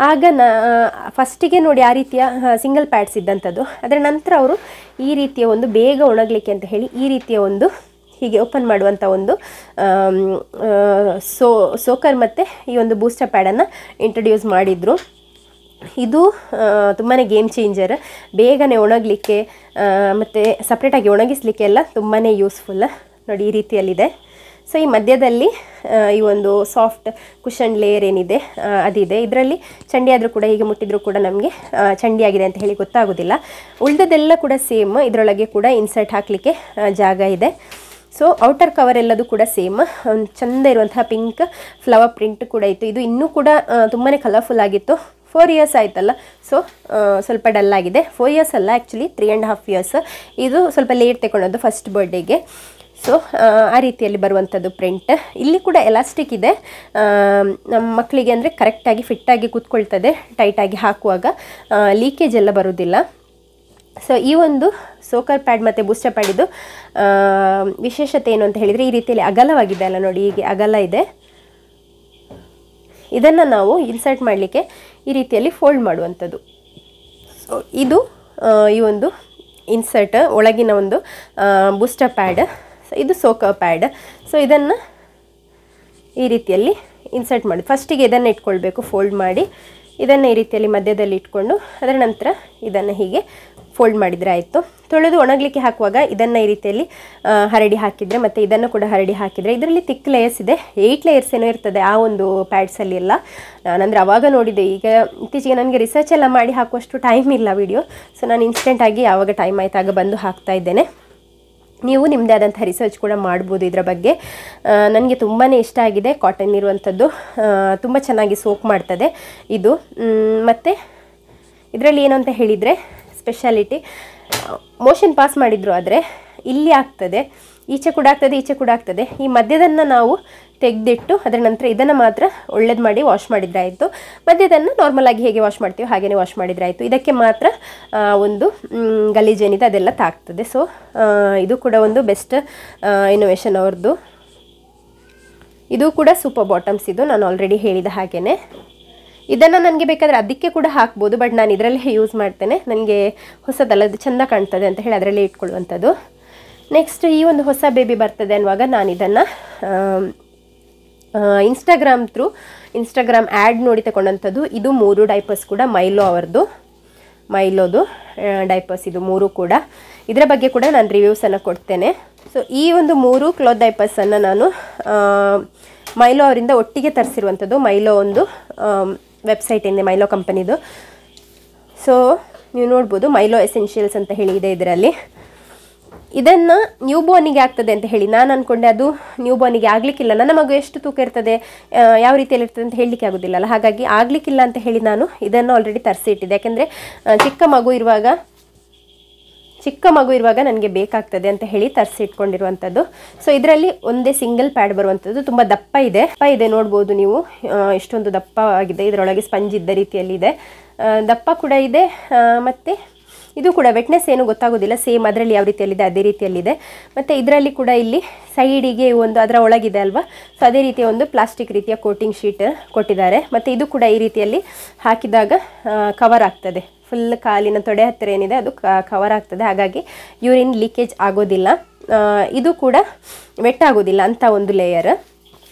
ಆಗ ಫಸ್ಟಿಗೆ ನೋಡಿ ಆ ರೀತಿಯ ಸಿಂಗಲ್ ಪ್ಯಾಡ್ಸ್ ಇದ್ದಂಥದ್ದು. ಅದರ ನಂತರ ಅವರು ಈ ರೀತಿಯ ಒಂದು ಬೇಗ ಒಣಗಲಿಕ್ಕೆ ಅಂತ ಹೇಳಿ ಈ ರೀತಿಯ ಒಂದು ಹೀಗೆ ಓಪನ್ ಮಾಡುವಂಥ ಒಂದು ಸೋಕರ್ ಮತ್ತು ಈ ಒಂದು ಬೂಸ್ಟರ್ ಪ್ಯಾಡನ್ನು ಇಂಟ್ರೊಡ್ಯೂಸ್ ಮಾಡಿದರು. ಇದು ತುಂಬಾ ಗೇಮ್ ಚೇಂಜರ್, ಬೇಗನೆ ಒಣಗಲಿಕ್ಕೆ ಮತ್ತು ಸಪ್ರೇಟಾಗಿ ಒಣಗಿಸಲಿಕ್ಕೆ ಎಲ್ಲ ತುಂಬಾ ಯೂಸ್ಫುಲ್. ನೋಡಿ ಈ ರೀತಿಯಲ್ಲಿದೆ. ಸೊ ಈ ಮಧ್ಯದಲ್ಲಿ ಈ ಒಂದು ಸಾಫ್ಟ್ ಕುಷನ್ ಲೇಯರ್ ಏನಿದೆ ಅದಿದೆ. ಇದರಲ್ಲಿ ಚಂಡಿ ಆದರೂ ಕೂಡ ಹೀಗೆ ಮುಟ್ಟಿದರೂ ಕೂಡ ನಮಗೆ ಚಂಡಿ ಆಗಿದೆ ಅಂತ ಹೇಳಿ ಗೊತ್ತಾಗೋದಿಲ್ಲ. ಉಳಿದದೆಲ್ಲ ಕೂಡ ಸೇಮ್, ಇದರೊಳಗೆ ಕೂಡ ಇನ್ಸರ್ಟ್ ಹಾಕಲಿಕ್ಕೆ ಜಾಗ ಇದೆ. ಸೊ ಔಟರ್ ಕವರ್ ಎಲ್ಲದು ಕೂಡ ಸೇಮ್, ಒಂದು ಚೆಂದ ಇರುವಂತಹ ಪಿಂಕ್ ಫ್ಲವರ್ ಪ್ರಿಂಟ್ ಕೂಡ ಇತ್ತು. ಇದು ಇನ್ನೂ ಕೂಡ ತುಂಬಾ ಕಲರ್ಫುಲ್ ಆಗಿತ್ತು. 4 years ಆಯ್ತಲ್ಲ, ಸೊ ಸ್ವಲ್ಪ ಡಲ್ ಆಗಿದೆ. 4 years ಅಲ್ಲ, ಆ್ಯಕ್ಚುಲಿ 3.5 years. ಇದು ಸ್ವಲ್ಪ ಲೇಟ್ ತಗೊಂಡದ್ದು ಫಸ್ಟ್ ಬರ್ಡೇಗೆ. ಸೊ ಆ ರೀತಿಯಲ್ಲಿ ಬರುವಂಥದ್ದು ಪ್ರಿಂಟ್. ಇಲ್ಲಿ ಕೂಡ ಎಲಾಸ್ಟಿಕ್ ಇದೆ ನಮ್ಮ ಮಕ್ಕಳಿಗೆ, ಅಂದರೆ ಕರೆಕ್ಟಾಗಿ ಫಿಟ್ಟಾಗಿ ಕೂತ್ಕೊಳ್ತದೆ ಟೈಟಾಗಿ ಹಾಕುವಾಗ, ಲೀಕೇಜ್ ಎಲ್ಲ ಬರೋದಿಲ್ಲ. ಸೊ ಈ ಒಂದು ಸೋಕರ್ ಪ್ಯಾಡ್ ಮತ್ತು ಬೂಸ್ಟರ್ ಪ್ಯಾಡ್ ಇದು ವಿಶೇಷತೆ ಏನು ಅಂತ ಹೇಳಿದರೆ ಈ ರೀತಿಯಲ್ಲಿ ಅಗಲವಾಗಿದೆ ಅಲ್ಲ ನೋಡಿ, ಹೀಗೆ ಅಗಲ ಇದೆ. ಇದನ್ನು ನಾವು ಇನ್ಸರ್ಟ್ ಮಾಡಲಿಕ್ಕೆ ಈ ರೀತಿಯಲ್ಲಿ ಫೋಲ್ಡ್ ಮಾಡುವಂಥದ್ದು. ಸೊ ಇದು ಈ ಒಂದು ಇನ್ಸರ್ಟ್ ಒಳಗಿನ ಒಂದು ಬೂಸ್ಟರ್ ಪ್ಯಾಡ್. ಸೊ ಇದು ಸೋಕರ್ ಪ್ಯಾಡ್. ಸೊ ಇದನ್ನು ಈ ರೀತಿಯಲ್ಲಿ ಇನ್ಸರ್ಟ್ ಮಾಡಿ ಫಸ್ಟಿಗೆ ಇದನ್ನು ಇಟ್ಕೊಳ್ಬೇಕು ಫೋಲ್ಡ್ ಮಾಡಿ. ಇದನ್ನು ಈ ರೀತಿಯಲ್ಲಿ ಮಧ್ಯದಲ್ಲಿ ಇಟ್ಕೊಂಡು ಅದರ ನಂತರ ಇದನ್ನು ಹೀಗೆ ಫೋಲ್ಡ್ ಮಾಡಿದರೆ ಆಯಿತು. ತೊಳೆದು ಒಣಗಲಿಕ್ಕೆ ಹಾಕುವಾಗ ಇದನ್ನು ಈ ರೀತಿಯಲ್ಲಿ ಹರಡಿ ಹಾಕಿದರೆ ಮತ್ತು ಇದನ್ನು ಕೂಡ ಹರಡಿ ಹಾಕಿದರೆ ಇದರಲ್ಲಿ ಥಿಕ್ ಲೇಯರ್ಸ್ ಇದೆ. 8 ಲೇಯರ್ಸ್ ಏನೋ ಇರ್ತದೆ ಆ ಒಂದು ಪ್ಯಾಡ್ಸಲ್ಲಿ ಎಲ್ಲ. ನಾನಂದರೆ ಆವಾಗ ನೋಡಿದೆ, ಈಗ ಇತ್ತೀಚೆಗೆ ನನಗೆ ರಿಸರ್ಚ್ ಎಲ್ಲ ಮಾಡಿ ಹಾಕುವಷ್ಟು ಟೈಮ್ ಇಲ್ಲ ವಿಡಿಯೋ. ಸೊ ನಾನು ಇನ್ಸ್ಟೆಂಟಾಗಿ ಯಾವಾಗ ಟೈಮ್ ಆಯ್ತಾಗ ಬಂದು ಹಾಕ್ತಾ ಇದ್ದೇನೆ. ನೀವು ನಿಮ್ಮದೇ ಆದಂಥ ರಿಸರ್ಚ್ ಕೂಡ ಮಾಡ್ಬೋದು ಇದರ ಬಗ್ಗೆ. ನನಗೆ ತುಂಬಾ ಇಷ್ಟ ಆಗಿದೆ. ಕಾಟನ್ ಇರುವಂಥದ್ದು ತುಂಬ ಚೆನ್ನಾಗಿ ಸೋಕ್ ಮಾಡ್ತದೆ ಇದು. ಮತ್ತು ಇದರಲ್ಲಿ ಏನು ಅಂತ ಹೇಳಿದರೆ ಸ್ಪೆಷಾಲಿಟಿ, ಮೋಷನ್ ಪಾಸ್ ಮಾಡಿದ್ರು ಆದರೆ ಇಲ್ಲಿ ಆಗ್ತದೆ, ಈಚೆ ಕೂಡ ಆಗ್ತದೆ, ಈಚೆ ಕೂಡ ಆಗ್ತದೆ. ಈ ಮಧ್ಯದನ್ನು ನಾವು ತೆಗೆದಿಟ್ಟು ಅದರ ನಂತರ ಇದನ್ನು ಮಾತ್ರ ಒಳ್ಳೇದು ಮಾಡಿ ವಾಶ್ ಮಾಡಿದರೆ ಆಯಿತು. ಮಧ್ಯದನ್ನು ನಾರ್ಮಲಾಗಿ ಹೇಗೆ ವಾಶ್ ಮಾಡ್ತೀವೋ ಹಾಗೆಯೇ ವಾಶ್ ಮಾಡಿದರೆ ಆಯಿತು. ಇದಕ್ಕೆ ಮಾತ್ರ ಒಂದು ಗಲೀಜೇನಿದೆ ಅದೆಲ್ಲ ತಾಗ್ತದೆ. ಸೊ ಇದು ಕೂಡ ಒಂದು ಬೆಸ್ಟ್ ಇನೋವೇಷನ್ ಅವ್ರದ್ದು. ಇದು ಕೂಡ ಸೂಪರ್ ಬಾಟಮ್ಸ್. ಇದು ನಾನು ಆಲ್ರೆಡಿ ಹೇಳಿದ ಹಾಗೆಯೇ ಇದನ್ನು ನನಗೆ ಬೇಕಾದರೆ ಅದಕ್ಕೆ ಕೂಡ ಹಾಕ್ಬೋದು, ಬಟ್ ನಾನು ಇದರಲ್ಲೇ ಯೂಸ್ ಮಾಡ್ತೇನೆ. ನನಗೆ ಹೊಸದಲ್ಲ, ಅದು ಚೆಂದ ಕಾಣ್ತದೆ ಅಂತ ಹೇಳಿ ಅದರಲ್ಲೇ ಇಟ್ಕೊಳ್ಳುವಂಥದ್ದು. ನೆಕ್ಸ್ಟ್ ಈ ಒಂದು ಹೊಸ ಬೇಬಿ ಬರ್ತದೆ ಅನ್ನುವಾಗ ನಾನು ಇದನ್ನು ಇನ್ಸ್ಟಾಗ್ರಾಮ್ ಆ್ಯಡ್ ನೋಡಿ ತಗೊಂಡಂಥದ್ದು. ಇದು 3 ಡೈಪರ್ಸ್ ಕೂಡ ಮೈಲೋದು ಡೈಪರ್ಸ್ ಇದು 3 ಕೂಡ. ಇದರ ಬಗ್ಗೆ ಕೂಡ ನಾನು ರಿವ್ಯೂಸನ್ನು ಕೊಡ್ತೇನೆ. ಸೊ ಈ ಒಂದು 3 ಕ್ಲಾತ್ ಡೈಪರ್ಸನ್ನು ನಾನು ಮೈಲೋ ಅವರಿಂದ ಒಟ್ಟಿಗೆ ತರಿಸಿರುವಂಥದ್ದು. ಮೈಲೋ ಒಂದು ವೆಬ್ಸೈಟ್ ಇದೆ, ಮೈಲೋ ಕಂಪನಿದು. ಸೊ ನೀವು ನೋಡ್ಬೋದು ಮೈಲೋ ಎಸೆನ್ಷಿಯಲ್ಸ್ ಅಂತ ಹೇಳಿ ಇದೆ ಇದರಲ್ಲಿ. ಇದನ್ನು ನ್ಯೂ ಬೋರ್ನಿಗೆ ಆಗ್ತದೆ ಅಂತ ಹೇಳಿ ನಾನು ಅಂದ್ಕೊಂಡೆ. ಅದು ನ್ಯೂ ಬೋರ್ನಿಗೆ ಆಗಲಿಕ್ಕಿಲ್ಲ, ನನ್ನ ಮಗು ಎಷ್ಟು ತೂಕ ಇರ್ತದೆ ಯಾವ ರೀತಿಯಲ್ಲಿ ಇರ್ತದೆ ಅಂತ ಹೇಳಲಿಕ್ಕೆ ಆಗೋದಿಲ್ಲಲ್ಲ, ಹಾಗಾಗಿ ಆಗಲಿಕ್ಕಿಲ್ಲ ಅಂತ ಹೇಳಿ ನಾನು ಇದನ್ನು ಆಲ್ರೆಡಿ ತರಿಸಿ ಇಟ್ಟಿದ್ದೆ. ಯಾಕೆಂದರೆ ಚಿಕ್ಕ ಮಗು ಇರುವಾಗ ನನಗೆ ಬೇಕಾಗ್ತದೆ ಅಂತ ಹೇಳಿ ತರಿಸಿ ಇಟ್ಕೊಂಡಿರುವಂಥದ್ದು. ಸೊ ಇದರಲ್ಲಿ ಒಂದೇ ಸಿಂಗಲ್ ಪ್ಯಾಡ್ ಬರುವಂಥದ್ದು. ತುಂಬ ದಪ್ಪ ಇದೆ ನೋಡ್ಬೋದು ನೀವು, ಇಷ್ಟೊಂದು ದಪ್ಪ ಆಗಿದೆ. ಇದರೊಳಗೆ ಸ್ಪಂಜ್ ಇದ್ದ ರೀತಿಯಲ್ಲಿ ಇದೆ, ದಪ್ಪ ಕೂಡ ಇದೆ. ಮತ್ತು ಇದು ಕೂಡ ವೆಟ್ನೆಸ್ ಏನು ಗೊತ್ತಾಗೋದಿಲ್ಲ, ಸೇಮ್ ಅದರಲ್ಲಿ ಯಾವ ರೀತಿಯಲ್ಲಿದೆ ಅದೇ ರೀತಿಯಲ್ಲಿದೆ. ಮತ್ತು ಇದರಲ್ಲಿ ಕೂಡ ಇಲ್ಲಿ ಸೈಡಿಗೆ ಒಂದು ಅದರ ಒಳಗಿದೆ ಅಲ್ವಾ, ಸೊ ಅದೇ ರೀತಿಯ ಒಂದು ಪ್ಲಾಸ್ಟಿಕ್ ರೀತಿಯ ಕೋಟಿಂಗ್ ಶೀಟ್ ಕೊಟ್ಟಿದ್ದಾರೆ. ಮತ್ತು ಇದು ಕೂಡ ಈ ರೀತಿಯಲ್ಲಿ ಹಾಕಿದಾಗ ಕವರ್ ಆಗ್ತದೆ, ಫುಲ್ ಕಾಲಿನ ತೊಡೆ ಹತ್ತಿರ ಏನಿದೆ ಅದು ಕವರ್ ಆಗ್ತದೆ. ಹಾಗಾಗಿ ಯೂರಿನ್ ಲೀಕೇಜ್ ಆಗೋದಿಲ್ಲ, ಇದು ಕೂಡ ವೆಟ್ ಆಗೋದಿಲ್ಲ ಅಂತ ಒಂದು ಲೇಯರ್.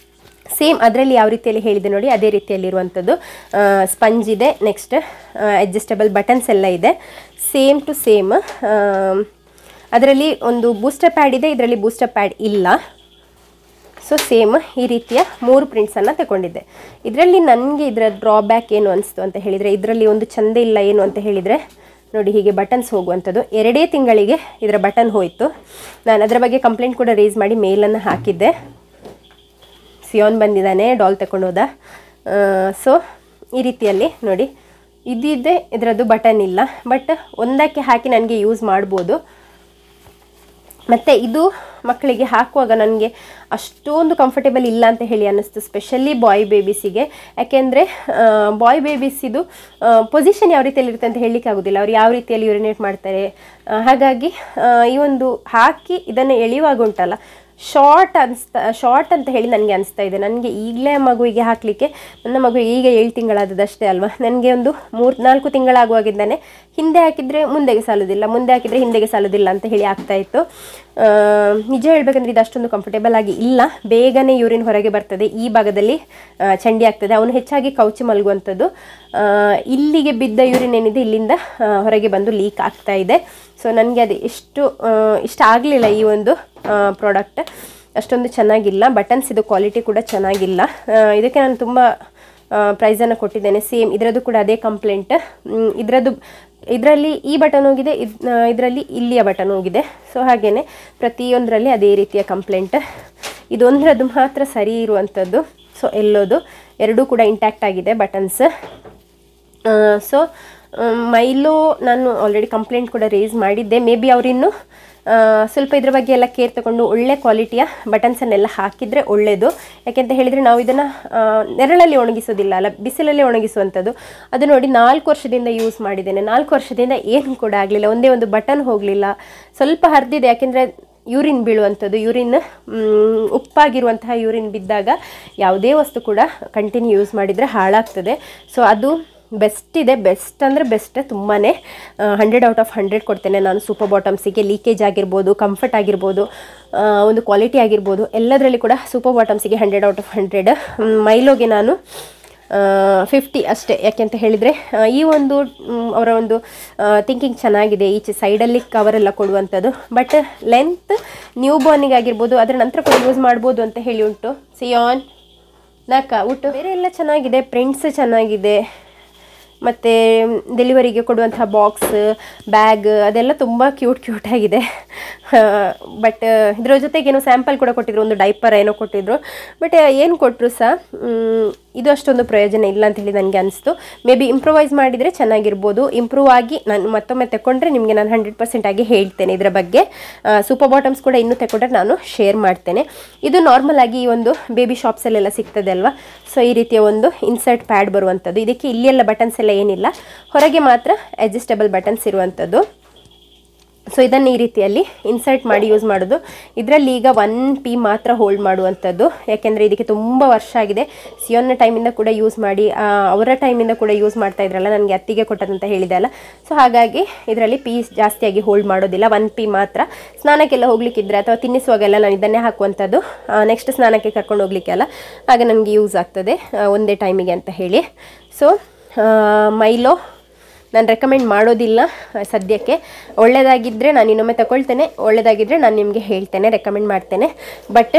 ಸೇಮ್ ಅದರಲ್ಲಿ ಯಾವ ರೀತಿಯಲ್ಲಿ ಹೇಳಿದೆ ನೋಡಿ ಅದೇ ರೀತಿಯಲ್ಲಿರುವಂಥದ್ದು. ಸ್ಪಂಜ್ ಇದೆ, ನೆಕ್ಸ್ಟ್ ಅಡ್ಜಸ್ಟಬಲ್ ಬಟನ್ಸ್ ಎಲ್ಲ ಇದೆ, ಸೇಮ್ ಟು ಸೇಮ್. ಅದರಲ್ಲಿ ಒಂದು ಬೂಸ್ಟರ್ ಪ್ಯಾಡ್ ಇದೆ, ಇದರಲ್ಲಿ ಬೂಸ್ಟರ್ ಪ್ಯಾಡ್ ಇಲ್ಲ. ಸೊ ಸೇಮ್ ಈ ರೀತಿಯ 3 ಪ್ರಿಂಟ್ಸನ್ನು ತಗೊಂಡಿದ್ದೆ. ಇದರಲ್ಲಿ ನನಗೆ ಇದರ ಡ್ರಾಬ್ಯಾಕ್ ಏನು ಅನಿಸ್ತು ಅಂತ ಹೇಳಿದರೆ, ಇದರಲ್ಲಿ ಒಂದು ಚಂದ ಇಲ್ಲ ಏನು ಅಂತ ಹೇಳಿದರೆ ನೋಡಿ, ಹೀಗೆ ಬಟನ್ಸ್ ಹೋಗುವಂಥದ್ದು. 2 ತಿಂಗಳಿಗೆ ಇದರ ಬಟನ್ ಹೋಯಿತು. ನಾನು ಅದರ ಬಗ್ಗೆ ಕಂಪ್ಲೇಂಟ್ ಕೂಡ ರೇಸ್ ಮಾಡಿ ಮೇಲನ್ನು ಹಾಕಿದ್ದೆ. ಸಿಯೋನ್ ಬಂದಿದ್ದಾನೆ, ಡಾಲ್ ತಗೊಂಡು ಹೋದ. ಸೊ ಈ ರೀತಿಯಲ್ಲಿ ನೋಡಿ, ಇದಿದೆ, ಇದರದ್ದು ಬಟನ್ ಇಲ್ಲ. ಬಟ್ ಒಂದಕ್ಕೆ ಹಾಕಿ ನನಗೆ ಯೂಸ್ ಮಾಡ್ಬೋದು. ಮತ್ತು ಇದು ಮಕ್ಕಳಿಗೆ ಹಾಕುವಾಗ ನನಗೆ ಅಷ್ಟೊಂದು ಕಂಫರ್ಟೇಬಲ್ ಇಲ್ಲ ಅಂತ ಹೇಳಿ ಅನ್ನಿಸ್ತು, ಸ್ಪೆಷಲಿ ಬಾಯ್ ಬೇಬೀಸಿಗೆ. ಯಾಕೆಂದರೆ ಬಾಯ್ ಬೇಬೀಸಿದು ಪೊಸಿಷನ್ ಯಾವ ರೀತಿಯಲ್ಲಿ ಇರುತ್ತೆ ಅಂತ ಹೇಳಲಿಕ್ಕೆ ಆಗೋದಿಲ್ಲ, ಅವ್ರು ಯಾವ ರೀತಿಯಲ್ಲಿ ಯೂರಿನೇಟ್ ಮಾಡ್ತಾರೆ. ಹಾಗಾಗಿ ಈ ಒಂದು ಹಾಕಿ ಇದನ್ನು ಎಳೆಯುವಾಗ ಉಂಟಲ್ಲ, ಶಾರ್ಟ್ ಅಂತ ಹೇಳಿ ನನಗೆ ಅನಿಸ್ತಾ ಇದೆ. ನನಗೆ ಈಗಲೇ ಮಗುವಿಗೆ ಹಾಕಲಿಕ್ಕೆ, ನನ್ನ ಮಗು ಈಗ 7 ತಿಂಗಳಾದದಷ್ಟೇ ಅಲ್ವಾ, ನನಗೆ ಒಂದು 3-4 ತಿಂಗಳಾಗುವಾಗಿದ್ದಾನೆ ಹಿಂದೆ ಹಾಕಿದರೆ ಮುಂದೆಗೆ ಸಾಲೋದಿಲ್ಲ, ಮುಂದೆ ಹಾಕಿದರೆ ಹಿಂದೆಗೆ ಸಾಲೋದಿಲ್ಲ ಅಂತ ಹೇಳಿ ಆಗ್ತಾಯಿತ್ತು. ನಿಜ ಹೇಳಬೇಕಂದ್ರೆ ಇದು ಅಷ್ಟೊಂದು ಕಂಫರ್ಟೇಬಲ್ ಆಗಿ ಇಲ್ಲ. ಬೇಗನೆ ಯೂರಿನ್ ಹೊರಗೆ ಬರ್ತದೆ, ಈ ಭಾಗದಲ್ಲಿ ಚಂಡಿ ಆಗ್ತದೆ. ಅವನು ಹೆಚ್ಚಾಗಿ ಕೌಚಿ ಮಲಗುವಂಥದ್ದು. ಇಲ್ಲಿಗೆ ಬಿದ್ದ ಯೂರಿನ್ ಏನಿದೆ ಇಲ್ಲಿಂದ ಹೊರಗೆ ಬಂದು ಲೀಕ್ ಆಗ್ತಾ ಇದೆ. ಸೊ ನನಗೆ ಅದು ಇಷ್ಟ ಆಗಲಿಲ್ಲ ಈ ಒಂದು ಪ್ರಾಡಕ್ಟ್. ಅಷ್ಟೊಂದು ಚೆನ್ನಾಗಿಲ್ಲ. ಬಟನ್ಸ್ ಇದು ಕ್ವಾಲಿಟಿ ಕೂಡ ಚೆನ್ನಾಗಿಲ್ಲ. ಇದಕ್ಕೆ ನಾನು ತುಂಬ ಪ್ರೈಸನ್ನು ಕೊಟ್ಟಿದ್ದೇನೆ. ಸೇಮ್ ಇದರದ್ದು ಕೂಡ ಅದೇ ಕಂಪ್ಲೇಂಟ್. ಇದರಲ್ಲಿ ಈ ಬಟನ್ ಹೋಗಿದೆ, ಇದರಲ್ಲಿ ಇಲ್ಲಿಯ ಬಟನ್ ಹೋಗಿದೆ. ಸೊ ಹಾಗೆಯೇ ಪ್ರತಿಯೊಂದರಲ್ಲಿ ಅದೇ ರೀತಿಯ ಕಂಪ್ಲೇಂಟ್. ಇದೊಂದರದ್ದು ಮಾತ್ರ ಸರಿ ಇರುವಂಥದ್ದು. ಸೊ ಎಲ್ಲೋದು ಎರಡೂ ಕೂಡ ಇಂಟ್ಯಾಕ್ಟ್ ಆಗಿದೆ ಬಟನ್ಸ್. ಸೊ ಮೈಲೋ ನಾನು ಆಲ್ರೆಡಿ ಕಂಪ್ಲೇಂಟ್ ಕೂಡ ರೇಸ್ ಮಾಡಿದ್ದೆ. ಮೇ ಬಿ ಅವರಿನ್ನು ಸ್ವಲ್ಪ ಇದ್ರ ಬಗ್ಗೆ ಎಲ್ಲ ಕೇರ್ ತಗೊಂಡು ಒಳ್ಳೆ ಕ್ವಾಲಿಟಿಯ ಬಟನ್ಸನ್ನೆಲ್ಲ ಹಾಕಿದರೆ ಒಳ್ಳೆಯದು. ಯಾಕೆಂತ ಹೇಳಿದರೆ ನಾವು ಇದನ್ನು ನೆರಳಲ್ಲಿ ಒಣಗಿಸೋದಿಲ್ಲ ಅಲ್ಲ, ಬಿಸಿಲಲ್ಲಿ ಒಣಗಿಸುವಂಥದ್ದು. ಅದು ನೋಡಿ 4 ವರ್ಷದಿಂದ ಯೂಸ್ ಮಾಡಿದ್ದೇನೆ. 4 ವರ್ಷದಿಂದ ಏನು ಕೂಡ ಆಗಲಿಲ್ಲ, ಒಂದೇ ಒಂದು ಬಟನ್ ಹೋಗಲಿಲ್ಲ. ಸ್ವಲ್ಪ ಹರಿದಿದೆ, ಯಾಕೆಂದರೆ ಯೂರಿನ್ ಬೀಳುವಂಥದ್ದು, ಯೂರಿನ್ ಉಪ್ಪಾಗಿರುವಂತಹ ಯೂರಿನ್ ಬಿದ್ದಾಗ ಯಾವುದೇ ವಸ್ತು ಕೂಡ ಕಂಟಿನ್ಯೂ ಯೂಸ್ ಮಾಡಿದರೆ ಹಾಳಾಗ್ತದೆ. ಸೊ ಅದು ಬೆಸ್ಟ್ ಇದೆ, ಬೆಸ್ಟ್ ಅಂದರೆ ಬೆಸ್ಟ್, ತುಂಬಾ 100 ಔಟ್ ಆಫ್ 100 ಕೊಡ್ತೇನೆ ನಾನು ಸೂಪರ್ ಬಾಟಮ್ಸಿಗೆ. ಲೀಕೇಜ್ ಆಗಿರ್ಬೋದು, ಕಂಫರ್ಟ್ ಆಗಿರ್ಬೋದು, ಒಂದು ಕ್ವಾಲಿಟಿ ಆಗಿರ್ಬೋದು, ಎಲ್ಲದರಲ್ಲಿ ಕೂಡ ಸೂಪರ್ ಬಾಟಮ್ಸಿಗೆ 100 ಔಟ್ ಆಫ್ 100. ಮೈಲೋಗೆ ನಾನು 50 ಅಷ್ಟೇ. ಯಾಕೆಂತ ಹೇಳಿದರೆ ಈ ಒಂದು ಅವರ ಒಂದು ಥಿಂಕಿಂಗ್ ಚೆನ್ನಾಗಿದೆ, ಈಚೆ ಸೈಡಲ್ಲಿ ಕವರೆಲ್ಲ ಕೊಡುವಂಥದ್ದು. ಬಟ್ ಲೆಂತ್ ನ್ಯೂ ಬಾರ್ನಿಗಾಗಿರ್ಬೋದು, ಅದರ ನಂತರ ಕೂಡ ಯೂಸ್ ಮಾಡ್ಬೋದು ಅಂತ ಹೇಳಿ ಉಂಟು. ಸಿಯಾನ್ ನಾಕ ಊಟ ಬೇರೆ ಎಲ್ಲ ಚೆನ್ನಾಗಿದೆ, ಪ್ರಿಂಟ್ಸ್ ಚೆನ್ನಾಗಿದೆ, ಮತ್ತು ಡೆಲಿವರಿಗೆ ಕೊಡುವಂತಹ ಬಾಕ್ಸ್, ಬ್ಯಾಗ್ ಅದೆಲ್ಲ ತುಂಬ ಕ್ಯೂಟ್ ಆಗಿದೆ. ಬಟ್ ಇದರ ಜೊತೆಗೇನೋ ಸ್ಯಾಂಪಲ್ ಕೂಡ ಕೊಟ್ಟಿದ್ರು, ಒಂದು ಡೈಪರ್ ಏನೋ ಕೊಟ್ಟಿದ್ರು. ಬಟ್ ಏನು ಕೊಟ್ಟರು ಸಹ ಇದು ಅಷ್ಟೊಂದು ಪ್ರಯೋಜನ ಇಲ್ಲ ಅಂತ ಹೇಳಿ ನನಗೆ ಅನಿಸ್ತು. ಮೇ ಬಿ ಇಂಪ್ರೂವೈಸ್ ಮಾಡಿದರೆ ಚೆನ್ನಾಗಿರ್ಬೋದು. ಇಂಪ್ರೂವ್ ಆಗಿ ನಾನು ಮತ್ತೊಮ್ಮೆ ತಗೊಂಡ್ರೆ ನಿಮಗೆ ನಾನು 100% ಆಗಿ ಹೇಳ್ತೇನೆ ಇದರ ಬಗ್ಗೆ. ಸೂಪರ್ ಬಾಟಮ್ಸ್ ಕೂಡ ಇನ್ನೂ ತಗೊಂಡ್ರೆ ನಾನು ಶೇರ್ ಮಾಡ್ತೇನೆ. ಇದು ನಾರ್ಮಲ್ ಆಗಿ ಈ ಒಂದು ಬೇಬಿ ಶಾಪ್ಸಲ್ಲೆಲ್ಲ ಸಿಗ್ತದೆ ಅಲ್ವಾ. ಸೊ ಈ ರೀತಿಯ ಒಂದು ಇನ್ಸರ್ಟ್ ಪ್ಯಾಡ್ ಬರುವಂಥದ್ದು. ಇದಕ್ಕೆ ಇಲ್ಲೆಲ್ಲ ಬಟನ್ಸ್ ಎಲ್ಲ ಏನಿಲ್ಲ, ಹೊರಗೆ ಮಾತ್ರ ಅಡ್ಜಸ್ಟಬಲ್ ಬಟನ್ಸ್ ಇರುವಂಥದ್ದು. ಸೊ ಇದನ್ನು ಈ ರೀತಿಯಲ್ಲಿ ಇನ್ಸರ್ಟ್ ಮಾಡಿ ಯೂಸ್ ಮಾಡೋದು. ಇದರಲ್ಲಿ ಈಗ 1P ಮಾತ್ರ ಹೋಲ್ಡ್ ಮಾಡುವಂಥದ್ದು. ಯಾಕೆಂದರೆ ಇದಕ್ಕೆ ತುಂಬ ವರ್ಷ ಆಗಿದೆ. ಸಿಯೋನ್ನ ಟೈಮಿಂದ ಕೂಡ ಯೂಸ್ ಮಾಡಿ, ಅವರ ಟೈಮಿಂದ ಕೂಡ ಯೂಸ್ ಮಾಡ್ತಾ ಇದ್ರಲ್ಲ, ನನಗೆ ಅತ್ತಿಗೆ ಕೊಟ್ಟದಂತ ಹೇಳಿದೆ ಅಲ್ಲ. ಸೊ ಹಾಗಾಗಿ ಇದರಲ್ಲಿ ಪೀಸ್ ಜಾಸ್ತಿಯಾಗಿ ಹೋಲ್ಡ್ ಮಾಡೋದಿಲ್ಲ, 1P ಮಾತ್ರ. ಸ್ನಾನಕ್ಕೆಲ್ಲ ಹೋಗ್ಲಿಕ್ಕಿದ್ರೆ ಅಥವಾ ತಿನ್ನಿಸುವಾಗೆಲ್ಲ ನಾನು ಇದನ್ನೇ ಹಾಕುವಂಥದ್ದು. ನೆಕ್ಸ್ಟ್ ಸ್ನಾನಕ್ಕೆ ಕರ್ಕೊಂಡು ಹೋಗ್ಲಿಕ್ಕೆ ಅಲ್ಲ, ಆಗ ನನಗೆ ಯೂಸ್ ಆಗ್ತದೆ ಒಂದೇ ಟೈಮಿಗೆ ಅಂತ ಹೇಳಿ. ಸೊ ಮೈಲೋ ನಾನು ರೆಕಮೆಂಡ್ ಮಾಡೋದಿಲ್ಲ ಸದ್ಯಕ್ಕೆ. ಒಳ್ಳೆಯದಾಗಿದ್ದರೆ ನಾನು ಇನ್ನೊಮ್ಮೆ ತಗೊಳ್ತೇನೆ, ಒಳ್ಳೆಯದಾಗಿದ್ದರೆ ನಾನು ನಿಮಗೆ ಹೇಳ್ತೇನೆ, ರೆಕಮೆಂಡ್ ಮಾಡ್ತೇನೆ. ಬಟ್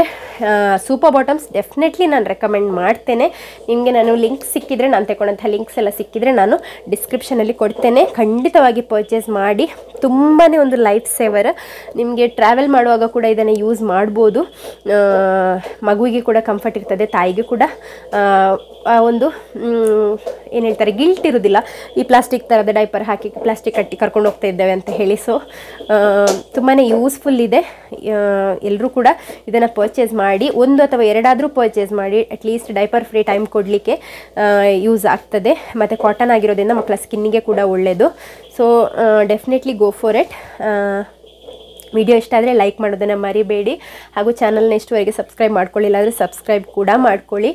ಸೂಪರ್ ಬಾಟಮ್ಸ್ ಡೆಫಿನೆಟ್ಲಿ ನಾನು ರೆಕಮೆಂಡ್ ಮಾಡ್ತೇನೆ. ನಿಮಗೆ ನಾನು ಲಿಂಕ್ ಸಿಕ್ಕಿದರೆ, ನಾನು ತಗೊಂಡಂಥ ಲಿಂಕ್ಸ್ ಎಲ್ಲ ಸಿಕ್ಕಿದರೆ ನಾನು ಡಿಸ್ಕ್ರಿಪ್ಷನಲ್ಲಿ ಕೊಡ್ತೇನೆ. ಖಂಡಿತವಾಗಿ ಪರ್ಚೇಸ್ ಮಾಡಿ. ತುಂಬಾ ಒಂದು ಲೈಫ್ ಸೇವರ್. ನಿಮಗೆ ಟ್ರಾವೆಲ್ ಮಾಡುವಾಗ ಕೂಡ ಇದನ್ನು ಯೂಸ್ ಮಾಡ್ಬೋದು. ಮಗುವಿಗೆ ಕೂಡ ಕಂಫರ್ಟ್ ಇರ್ತದೆ, ತಾಯಿಗೆ ಕೂಡ ಒಂದು ಏನು ಹೇಳ್ತಾರೆ, ಗಿಲ್ಟ್ ಇರೋದಿಲ್ಲ. ಈ ಪ್ಲಾಸ್ಟಿಕ್ ಥರದ ಡೈಪರ್ ಹಾಕಿ ಪ್ಲಾಸ್ಟಿಕ್ ಕಟ್ಟಿ ಕರ್ಕೊಂಡು ಹೋಗ್ತಾ ಇದ್ದೇವೆ ಅಂತ ಹೇಳಿ. ಸೊ ತುಂಬಾ ಯೂಸ್ಫುಲ್ ಇದೆ. ಎಲ್ಲರೂ ಕೂಡ ಇದನ್ನು ಪರ್ಚೇಸ್ ಮಾಡಿ, 1 ಅಥವಾ 2 ಆದರೂ ಪರ್ಚೇಸ್ ಮಾಡಿ. ಅಟ್ಲೀಸ್ಟ್ ಡೈಪರ್ ಫ್ರೀ ಟೈಮ್ ಕೊಡಲಿಕ್ಕೆ ಯೂಸ್ ಆಗ್ತದೆ. ಮತ್ತು ಕಾಟನ್ ಆಗಿರೋದ್ರಿಂದ ಮಕ್ಕಳ ಸ್ಕಿನ್ನಿಗೆ ಕೂಡ ಒಳ್ಳೆಯದು. So definitely go for it. Video ಇಷ್ಟ ಆದರೆ ಲೈಕ್ ಮಾಡೋದನ್ನು ಮರಿಬೇಡಿ. ಹಾಗೂ ಚಾನಲ್ನ ಇಷ್ಟುವರೆಗೆ ಸಬ್ಸ್ಕ್ರೈಬ್ ಮಾಡ್ಕೊಳ್ಳಿಲ್ಲ ಅಂದರೆ ಸಬ್ಸ್ಕ್ರೈಬ್ ಕೂಡ ಮಾಡ್ಕೊಳ್ಳಿ.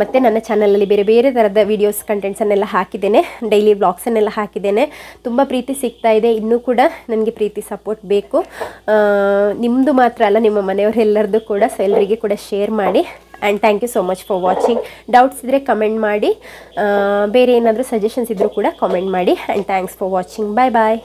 ಮತ್ತು ನನ್ನ ಚಾನಲಲ್ಲಿ ಬೇರೆ ಬೇರೆ ಥರದ ವೀಡಿಯೋಸ್ ಕಂಟೆಂಟ್ಸನ್ನೆಲ್ಲ ಹಾಕಿದ್ದೇನೆ, ಡೈಲಿ ವ್ಲಾಗ್ಸನ್ನೆಲ್ಲ ಹಾಕಿದ್ದೇನೆ. ತುಂಬ ಪ್ರೀತಿ ಸಿಗ್ತಾ ಇದೆ. ಇನ್ನೂ ಕೂಡ ನನಗೆ ಪ್ರೀತಿ ಸಪೋರ್ಟ್ ಬೇಕು. ನಿಮ್ಮದು ಮಾತ್ರ ಅಲ್ಲ, ನಿಮ್ಮ ಮನೆಯವರೆಲ್ಲರದ್ದು ಕೂಡ. ಸೊ ಎಲ್ಲರಿಗೆ ಕೂಡ ಶೇರ್ ಮಾಡಿ. And thank you so much for watching. Doubts ಇದ್ದರೆ ಕಮೆಂಟ್ ಮಾಡಿ, ಬೇರೆ ಏನಾದರೂ ಸಜೆಷನ್ಸ್ ಇದ್ದರೂ ಕೂಡ ಕಾಮೆಂಟ್ ಮಾಡಿ. And thanks for watching. Bye bye.